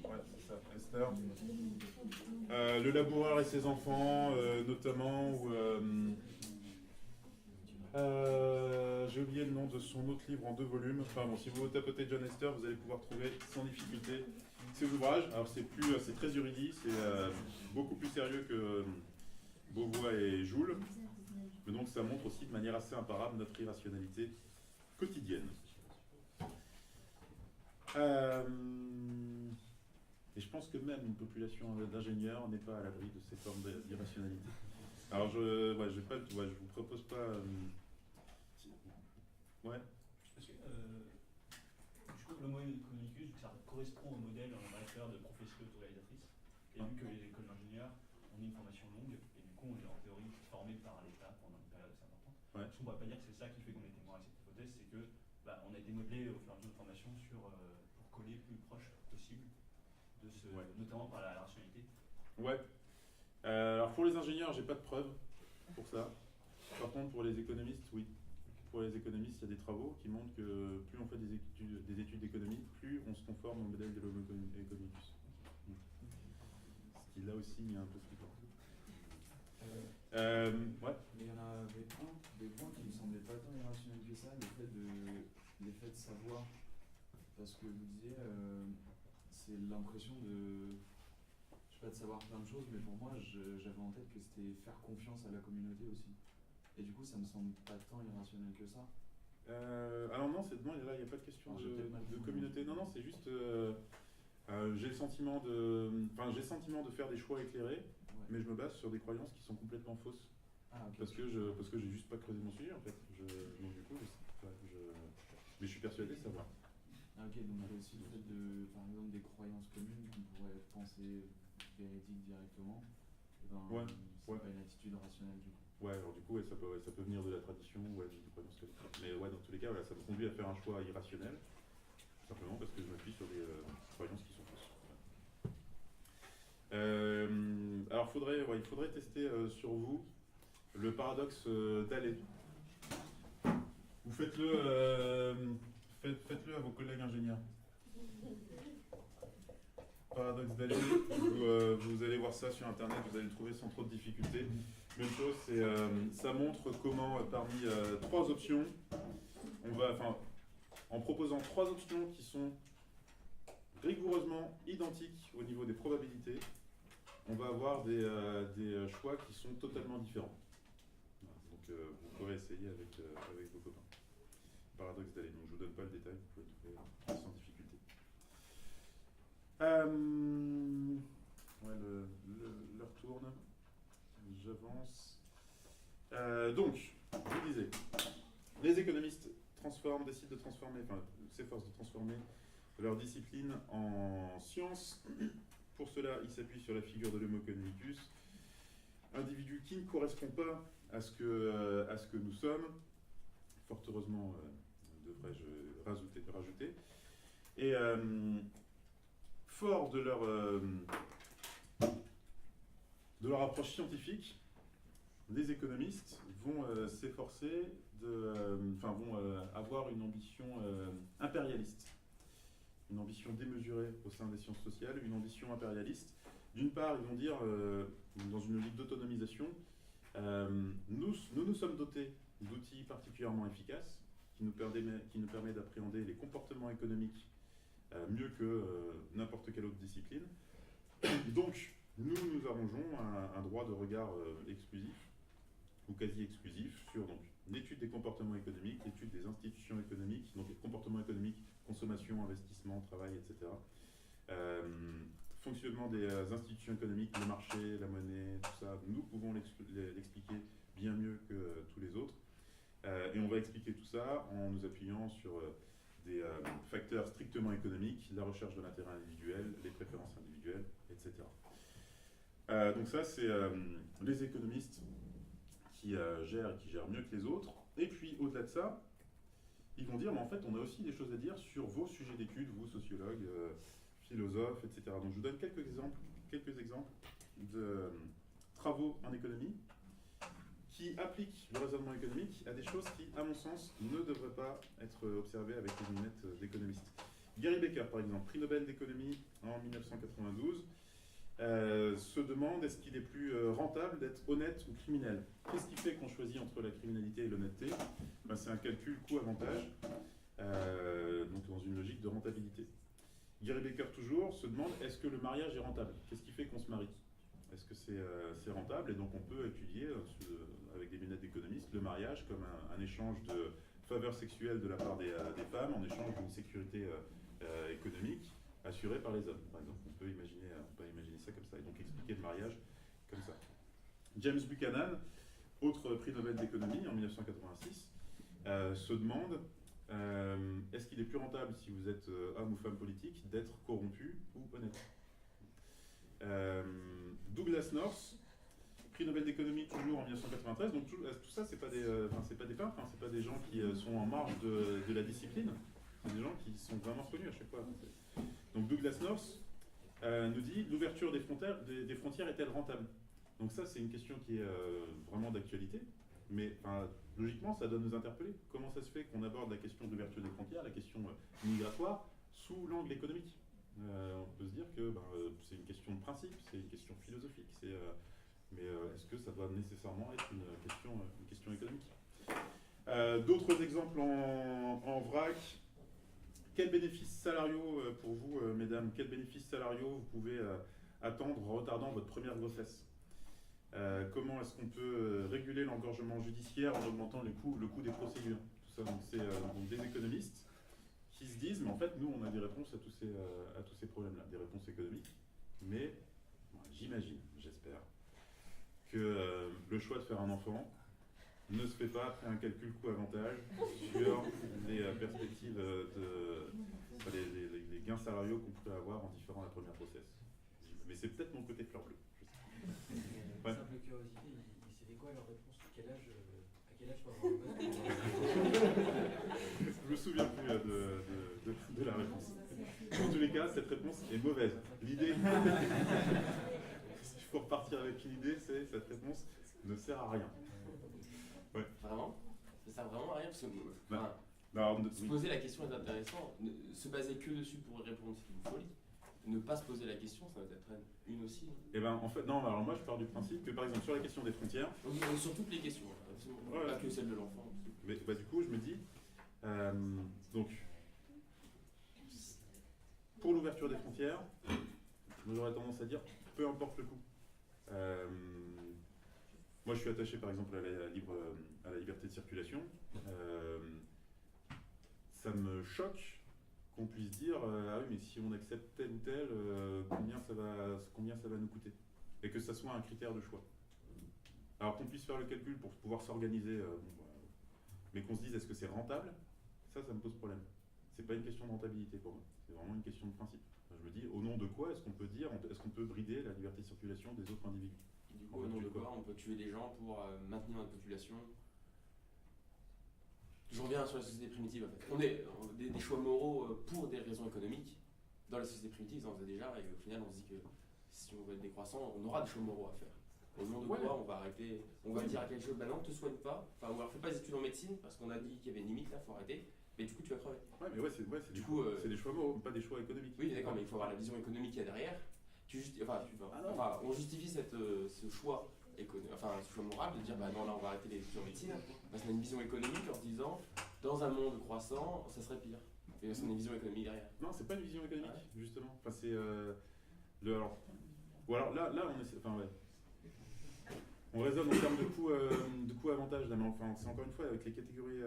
Ouais, c'est ça, Elster. Le laboureur et ses enfants, notamment, où j'ai oublié le nom de son autre livre en 2 volumes. Enfin bon, si vous tapotez John Elster, vous allez pouvoir trouver sans difficulté ces ouvrages. Alors c'est très érudit, c'est beaucoup plus sérieux que Beauvois et Joule. Mais donc ça montre aussi de manière assez imparable notre irrationalité quotidienne. Et je pense que même une population d'ingénieurs n'est pas à l'abri de ces formes d'irrationalité. Alors je vous propose pas... Ouais. Parce que je trouve que l'homo economicus, ça correspond au modèle en matière de prophétie autorégulatrice. Et vu que les écoles d'ingénieurs ont une formation longue, et du coup on est en théorie formé par l'État pendant une période assez importante, ouais. Est-ce qu'on ne pourrait pas dire que c'est ça qui fait qu'on était moins à cette hypothèse, c'est que on a été modelé au fur et à mesure de formation pour coller le plus proche possible de ce, notamment par la rationalité. Ouais. Alors pour les ingénieurs, j'ai pas de preuves pour ça. Par contre, pour les économistes, oui. Pour les économistes, il y a des travaux qui montrent que plus on fait des études d'économie, plus on se conforme au modèle de l'homo economicus. Ce qui là aussi est un peu flippant. Ouais. Mais il y en avait des points qui me semblaient pas tant irrationnels que ça, l'effet de savoir. Parce que vous disiez, c'est l'impression de savoir plein de choses, mais pour moi, j'avais en tête que c'était faire confiance à la communauté aussi. Et du coup, ça me semble pas tant irrationnel que ça. Alors non, là, il n'y a pas de question de communauté. Non, c'est juste... j'ai le sentiment de faire des choix éclairés, mais je me base sur des croyances qui sont complètement fausses. Ah, okay. Parce que j'ai juste pas creusé mon sujet, en fait. Donc du coup, mais je suis persuadé de savoir. Ah, ok, donc il y a aussi le fait de, par exemple, des croyances communes qu'on pourrait penser véridiques directement. C'est pas une attitude rationnelle du coup. Ouais, alors du coup, ça peut venir de la tradition ou d'une croyance collective. Mais ouais, dans tous les cas, ça me conduit à faire un choix irrationnel, simplement parce que je m'appuie sur des croyances qui sont fausses. Alors il faudrait tester sur vous le paradoxe d'Allais. Vous faites-le à vos collègues ingénieurs. Paradoxe d'Allais, vous allez voir ça sur internet, vous allez le trouver sans trop de difficultés. Même chose, ça montre comment parmi 3 options, en proposant 3 options qui sont rigoureusement identiques au niveau des probabilités, on va avoir des choix qui sont totalement différents. Voilà, donc vous pourrez essayer avec vos copains. Paradoxe d'Allais, donc je ne vous donne pas le détail, vous pouvez le trouver sans difficulté. L'heure tourne, j'avance. Donc, je vous disais, les économistes décident de transformer, enfin, s'efforcent de transformer leur discipline en science. Pour cela, ils s'appuient sur la figure de l'homo economicus, individu qui ne correspond pas à ce que nous sommes, fort heureusement, devrais-je rajouter. Et fort de leur approche scientifique, les économistes vont s'efforcer vont avoir une ambition impérialiste, une ambition démesurée au sein des sciences sociales, une ambition impérialiste. D'une part, ils vont dire, dans une logique d'autonomisation, nous sommes dotés d'outils particulièrement efficaces qui nous permet d'appréhender les comportements économiques mieux que n'importe quelle autre discipline. Donc, nous arrangeons un droit de regard exclusif ou quasi exclusif sur l'étude des comportements économiques, l'étude des institutions économiques, donc les comportements économiques, consommation, investissement, travail, etc. Fonctionnement des institutions économiques, le marché, la monnaie, tout ça, nous pouvons l'expliquer bien mieux que tous les autres. Et on va expliquer tout ça en nous appuyant sur des facteurs strictement économiques, la recherche de l'intérêt individuel, les préférences individuelles, etc. Donc ça, c'est les économistes qui gèrent mieux que les autres. Et puis, au-delà de ça, ils vont dire, mais en fait, on a aussi des choses à dire sur vos sujets d'études, vous, sociologues, philosophes, etc. Donc, je vous donne quelques exemples de travaux en économie qui appliquent le raisonnement économique à des choses qui, à mon sens, ne devraient pas être observées avec les lunettes d'économistes. Gary Becker, par exemple, prix Nobel d'économie en 1992, se demande est-ce qu'il est plus rentable d'être honnête ou criminel. Qu'est-ce qui fait qu'on choisit entre la criminalité et l'honnêteté? C'est un calcul coût-avantage, donc dans une logique de rentabilité. Gary Becker, toujours, se demande est-ce que le mariage est rentable? Qu'est-ce qui fait qu'on se marie? Est-ce que c'est rentable? Et donc on peut étudier, avec des lunettes d'économiste, le mariage comme un échange de faveurs sexuelles de la part des femmes en échange d'une sécurité économique assurée par les hommes. Par exemple, on peut imaginer ça comme ça, et donc expliquer le mariage comme ça. James Buchanan, autre prix Nobel d'économie en 1986, se demande est-ce qu'il est plus rentable, si vous êtes homme ou femme politique, d'être corrompu ou honnête? Douglas North, prix Nobel d'économie toujours en 1993. Donc tout ça, c'est pas des peintres, c'est pas des gens qui sont en marge de la discipline, c'est des gens qui sont vraiment connus à chaque fois. Donc Douglas North nous dit l'ouverture des frontières est-elle rentable? Donc ça, c'est une question qui est vraiment d'actualité, mais logiquement, ça doit nous interpeller. Comment ça se fait qu'on aborde la question de l'ouverture des frontières, la question migratoire, sous l'angle économique? On peut se dire que c'est une question de principe, c'est une question philosophique, mais est-ce que ça doit nécessairement être une question économique? D'autres exemples en vrac. Quels bénéfices salariaux pour vous, mesdames, quels bénéfices salariaux vous pouvez attendre en retardant votre première grossesse? Comment est-ce qu'on peut réguler l'engorgement judiciaire en augmentant le coût des procédures? Tout ça, donc c'est des économistes qui se disent, mais en fait, nous, on a des réponses à tous ces problèmes-là, des réponses économiques, mais j'imagine, j'espère, que le choix de faire un enfant ne se fait pas après un calcul coût-avantage sur les perspectives les gains salariaux qu'on pourrait avoir en différant la première grossesse. Mais c'est peut-être mon côté fleur bleue. Ouais. Simple curiosité, c'était quoi leur réponse? À quel âge faut avoir un gosse? Je me souviens plus de la réponse. En tous les cas, cette réponse est mauvaise. L'idée, il faut repartir avec une idée, c'est cette réponse ne sert à rien. Ouais. Vraiment? Ça sert vraiment à rien parce que se oui. poser la question est intéressant. Se baser que dessus pour répondre, c'est une folie. Ne pas se poser la question, ça va être une aussi. Eh ben, en fait, non, alors moi je pars du principe que par exemple sur la question des frontières. Sur toutes les questions, pas que celle de l'enfant. Mais du coup, je me dis, donc, pour l'ouverture des frontières, j'aurais tendance à dire, peu importe le coût. Moi je suis attaché par exemple à la liberté de circulation. Ça me choque qu'on puisse dire ah oui, mais si on accepte tel ou tel, combien ça va nous coûter, et que ça soit un critère de choix. Alors qu'on puisse faire le calcul pour pouvoir s'organiser, Mais qu'on se dise est-ce que c'est rentable, ça me pose problème. C'est pas une question de rentabilité pour moi, c'est vraiment une question de principe. Enfin, je me dis, au nom de quoi est-ce qu'on peut brider la liberté de circulation des autres individus? Et du coup, au nom de quoi on peut tuer des gens pour maintenir notre population? Je reviens sur la société primitive en fait. On est des choix moraux pour des raisons économiques. Dans la société primitive, ils en faisaient déjà, et au final, on se dit que si on veut être décroissant, on aura des choix moraux à faire. Au nom de quoi on va arrêter, on va dire à quelque chose, bah non, te soigne pas, enfin, ou alors fais pas des études en médecine parce qu'on a dit qu'il y avait une limite là, faut arrêter, mais du coup tu vas crever. Ouais, mais c'est des choix moraux, pas des choix économiques. Oui, d'accord, mais il faut avoir la vision économique qu'il y a derrière. On justifie ce choix ce choix moral de dire bah non, là on va arrêter les études en médecine, parce qu'on a une vision économique en se disant dans un monde croissant, ça serait pire. Et parce qu'on a une vision économique derrière. Non, c'est pas une vision économique, justement. Enfin, c'est là on essaie. Enfin, ouais. On raisonne en termes de coût-avantage, mais enfin, c'est encore une fois avec les catégories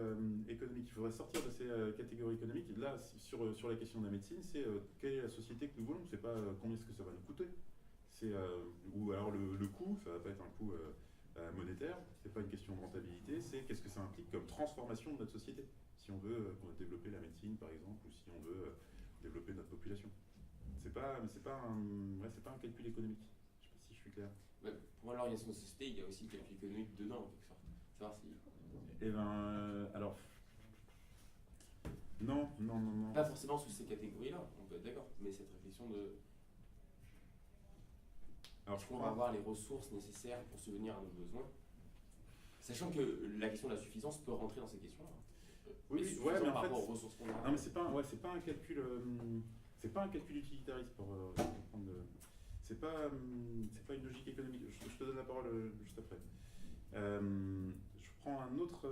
économiques. Il faudrait sortir de ces catégories économiques. Là, sur la question de la médecine, c'est quelle est la société que nous voulons. C'est pas combien est-ce que ça va nous coûter. Ou alors le coût, ça va pas être un coût monétaire. C'est pas une question de rentabilité. C'est qu'est-ce que ça implique comme transformation de notre société. Si on veut développer la médecine, par exemple, ou si on veut développer notre population. C'est pas un calcul économique. Je sais pas si je suis clair. Ouais, pour moi, l'organisation de société, il y a aussi le calcul économique dedans, en quelque sorte. Savoir si. Eh ben, alors. Non. Pas forcément sous ces catégories-là, on peut être d'accord, mais cette réflexion de. Alors, je crois qu'on va avoir les ressources nécessaires pour subvenir à nos besoins, sachant que la question de la suffisance peut rentrer dans ces questions-là. Oui, mais en par fait, rapport aux ressources qu'on a. Non, mais c'est pas un calcul. C'est pas un calcul utilitariste pour comprendre. C'est pas une logique économique. Je te donne la parole juste après. Je prends un autre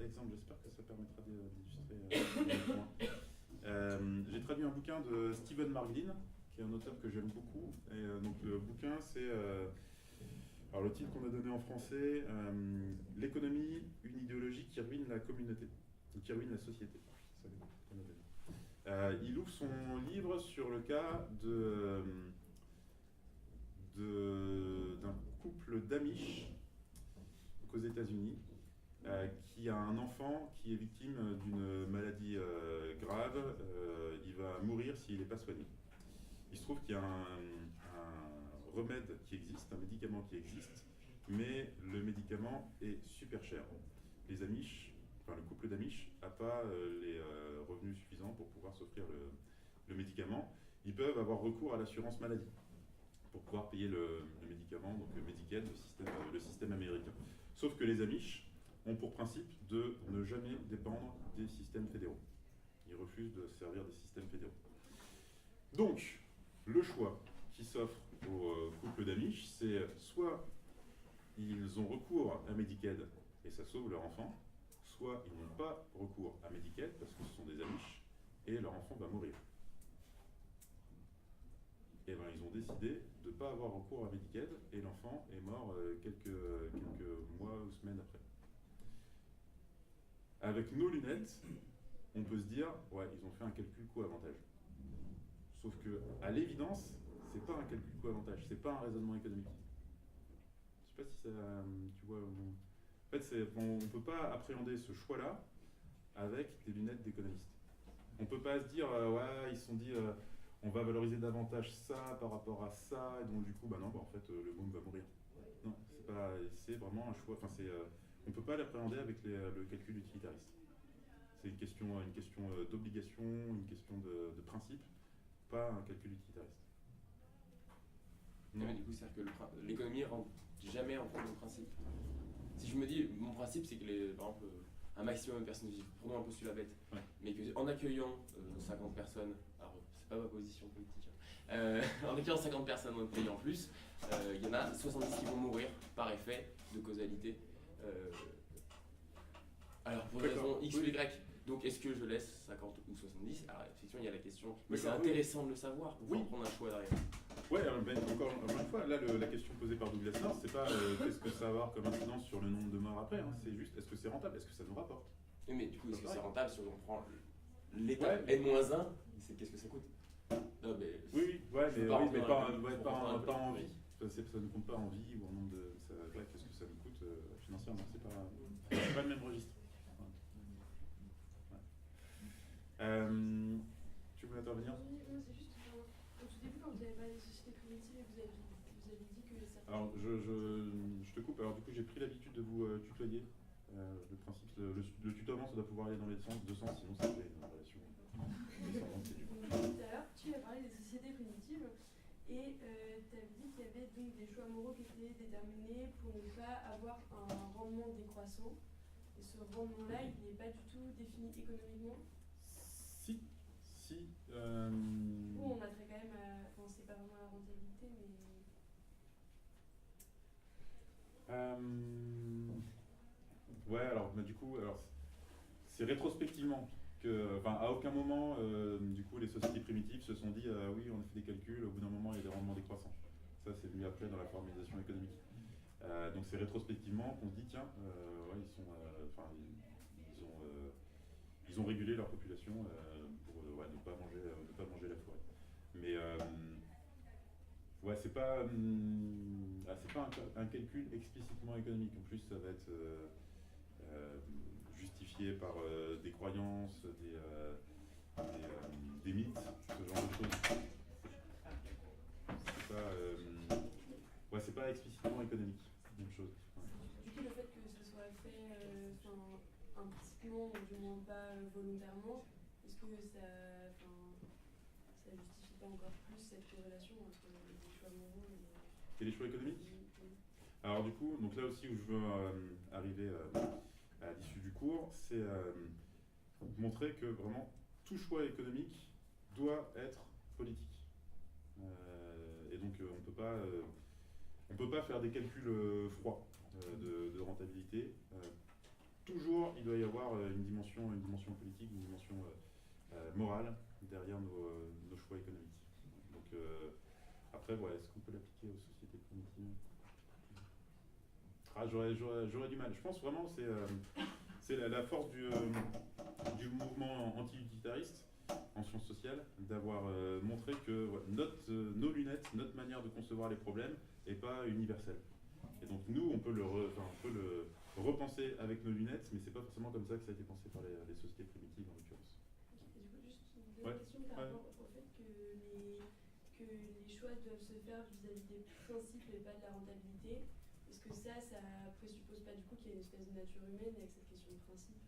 exemple, j'espère que ça permettra d'illustrer le point. J'ai traduit un bouquin de Stephen Marglin, qui est un auteur que j'aime beaucoup. Et donc le bouquin, c'est... alors le titre qu'on a donné en français, L'économie, une idéologie qui ruine la communauté, ou qui ruine la société. C'est ça qu'on a donné. Il ouvre son livre sur le cas d'un couple d'Amish aux États-Unis qui a un enfant qui est victime d'une maladie grave. Il va mourir s'il n'est pas soigné. Il se trouve qu'il y a un remède qui existe, un médicament qui existe, mais le médicament est super cher. Les Amish, enfin le couple d'Amish, n'a pas les revenus suffisants pour pouvoir s'offrir le médicament. Ils peuvent avoir recours à l'assurance maladie pour pouvoir payer le médicament, donc le Medicaid, le système américain. Sauf que les Amish ont pour principe de ne jamais dépendre des systèmes fédéraux. Ils refusent de se servir des systèmes fédéraux. Donc, le choix qui s'offre au couple d'Amish, c'est soit ils ont recours à Medicaid et ça sauve leur enfant, soit ils n'ont pas recours à Medicaid parce que ce sont des Amish et leur enfant va mourir. Et ben, ils ont décidé de ne pas avoir recours à Medicaid et l'enfant est mort quelques mois ou semaines après. Avec nos lunettes, on peut se dire, ouais, ils ont fait un calcul coût-avantage. Sauf que, à l'évidence, c'est pas un calcul coût-avantage, c'est pas un raisonnement économique. Je sais pas si ça, tu vois. En fait, on ne peut pas appréhender ce choix-là avec des lunettes d'économiste. On peut pas se dire, ouais, ils se sont dit. On va valoriser davantage ça par rapport à ça, et donc du coup, en fait, le môme va mourir. Non, c'est vraiment un choix. Enfin, on ne peut pas l'appréhender avec le calcul utilitariste. C'est une question d'obligation, une question de principe, pas un calcul utilitariste. Non, mais du coup, c'est-à-dire que l'économie ne rentre jamais en compte le principe. Si je me dis, mon principe, c'est que par exemple, un maximum de personnes vivent, prenons un postulat bête, ouais. Mais qu'en accueillant 50 personnes, c'est pas ma position politique, en accueillant 50 personnes dans notre pays en plus, il y en a 70 qui vont mourir par effet de causalité. Alors pour des raisons X ou Y. Donc est-ce que je laisse 50 ou 70 ? Alors effectivement il y a la question, mais c'est intéressant de le savoir pour pouvoir prendre un choix derrière. Ouais, encore une fois, là la question posée par Douglas North, c'est pas qu'est-ce que ça va avoir comme incidence sur le nombre de morts après, c'est juste est-ce que c'est rentable, est-ce que ça nous rapporte ? Oui, mais du coup est-ce que c'est rentable si on prend l'étape N-1, c'est qu'est-ce que ça coûte ? Non, mais mais pas en vie. Ça ne compte pas en vie ou en nombre de. Qu'est-ce que ça nous coûte financièrement ? C'est pas le même registre. Tu veux intervenir? Oui, moi c'est juste, au tout début quand vous avez parlé des sociétés primitives, vous avez dit que certains... Alors, je te coupe. Alors, du coup, j'ai pris l'habitude de vous tutoyer. Le principe, le tutoiement, ça doit pouvoir aller dans les deux sens, sinon ça fait une relation descendante et du coup. Tout à l'heure, tu as parlé des sociétés primitives et tu as dit qu'il y avait donc des choix moraux qui étaient déterminés pour ne pas avoir un rendement décroissant. Et ce rendement-là, il n'est pas du tout défini économiquement. Si. Du coup, on a trait quand même à... Enfin, c'est pas vraiment la rentabilité, mais... Ouais, alors, du coup, c'est rétrospectivement que, enfin, à aucun moment, du coup, les sociétés primitives se sont dit, oui, on a fait des calculs, au bout d'un moment, il y a des rendements décroissants. Ça, c'est venu après dans la formalisation économique. Donc, c'est rétrospectivement qu'on se dit, tiens, ouais, ils ont régulé leur population pour ne pas manger la forêt. Mais ouais, c'est pas un calcul explicitement économique. En plus, ça va être justifié par des croyances, des mythes, ce genre de choses. C'est pas explicitement économique, même chose. Du coup, le fait que ce soit fait implicitement ou du moins pas volontairement, est-ce que ça justifie pas encore plus cette corrélation entre les choix moraux et les choix économiques? Alors du coup, donc là aussi où je veux arriver à l'issue du cours, c'est montrer que vraiment tout choix économique doit être politique. Et donc on peut pas faire des calculs froids de rentabilité. Toujours, il doit y avoir une dimension politique, une dimension morale derrière nos choix économiques. Donc après, voilà, est-ce qu'on peut l'appliquer aux sociétés primitives? J'aurais du mal. Je pense vraiment que c'est la force du mouvement anti-utilitariste en sciences sociales, d'avoir montré que nos lunettes, notre manière de concevoir les problèmes n'est pas universelle. Et donc nous, on peut le repenser avec nos lunettes, mais c'est pas forcément comme ça que ça a été pensé par les sociétés primitives en l'occurrence. Okay. Et du coup, juste une dernière question par rapport au fait que les choix doivent se faire vis-à-vis des principes et pas de la rentabilité. Est-ce que ça présuppose pas du coup qu'il y a une espèce de nature humaine avec cette question de principe?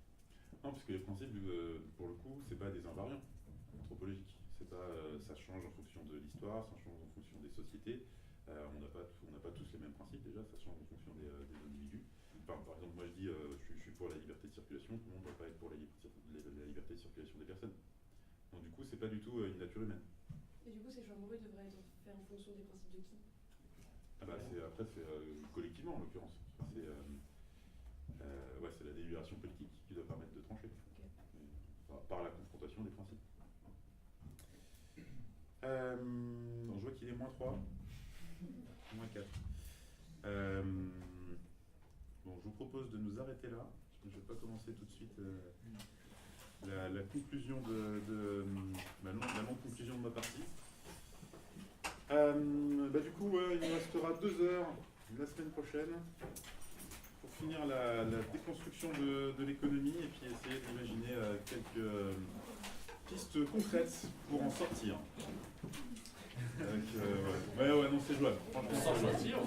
Non, parce que les principes, pour le coup, c'est pas des invariants anthropologiques. C'est pas, ça change en fonction de l'histoire, ça change en fonction des sociétés. On n'a pas tous les mêmes principes déjà, ça change en fonction des individus. Enfin, par exemple, moi je dis, je suis pour la liberté de circulation, tout le monde ne va pas être pour la liberté de circulation des personnes. Donc du coup, c'est pas du tout une nature humaine. Et du coup, ces choix moraux devraient être faits en fonction des principes de qui? Après, c'est collectivement en l'occurrence. C'est la délibération politique qui doit permettre de trancher. Okay. Par la confrontation des principes. Je vois qu'il est -3, -4. Je vous propose de nous arrêter là. Je ne vais pas commencer tout de suite la conclusion la longue conclusion de ma partie. Du coup, il nous restera 2 heures la semaine prochaine pour finir la déconstruction de l'économie et puis essayer d'imaginer quelques pistes concrètes pour en sortir. Non, c'est jouable. Franchement, Sans sortir,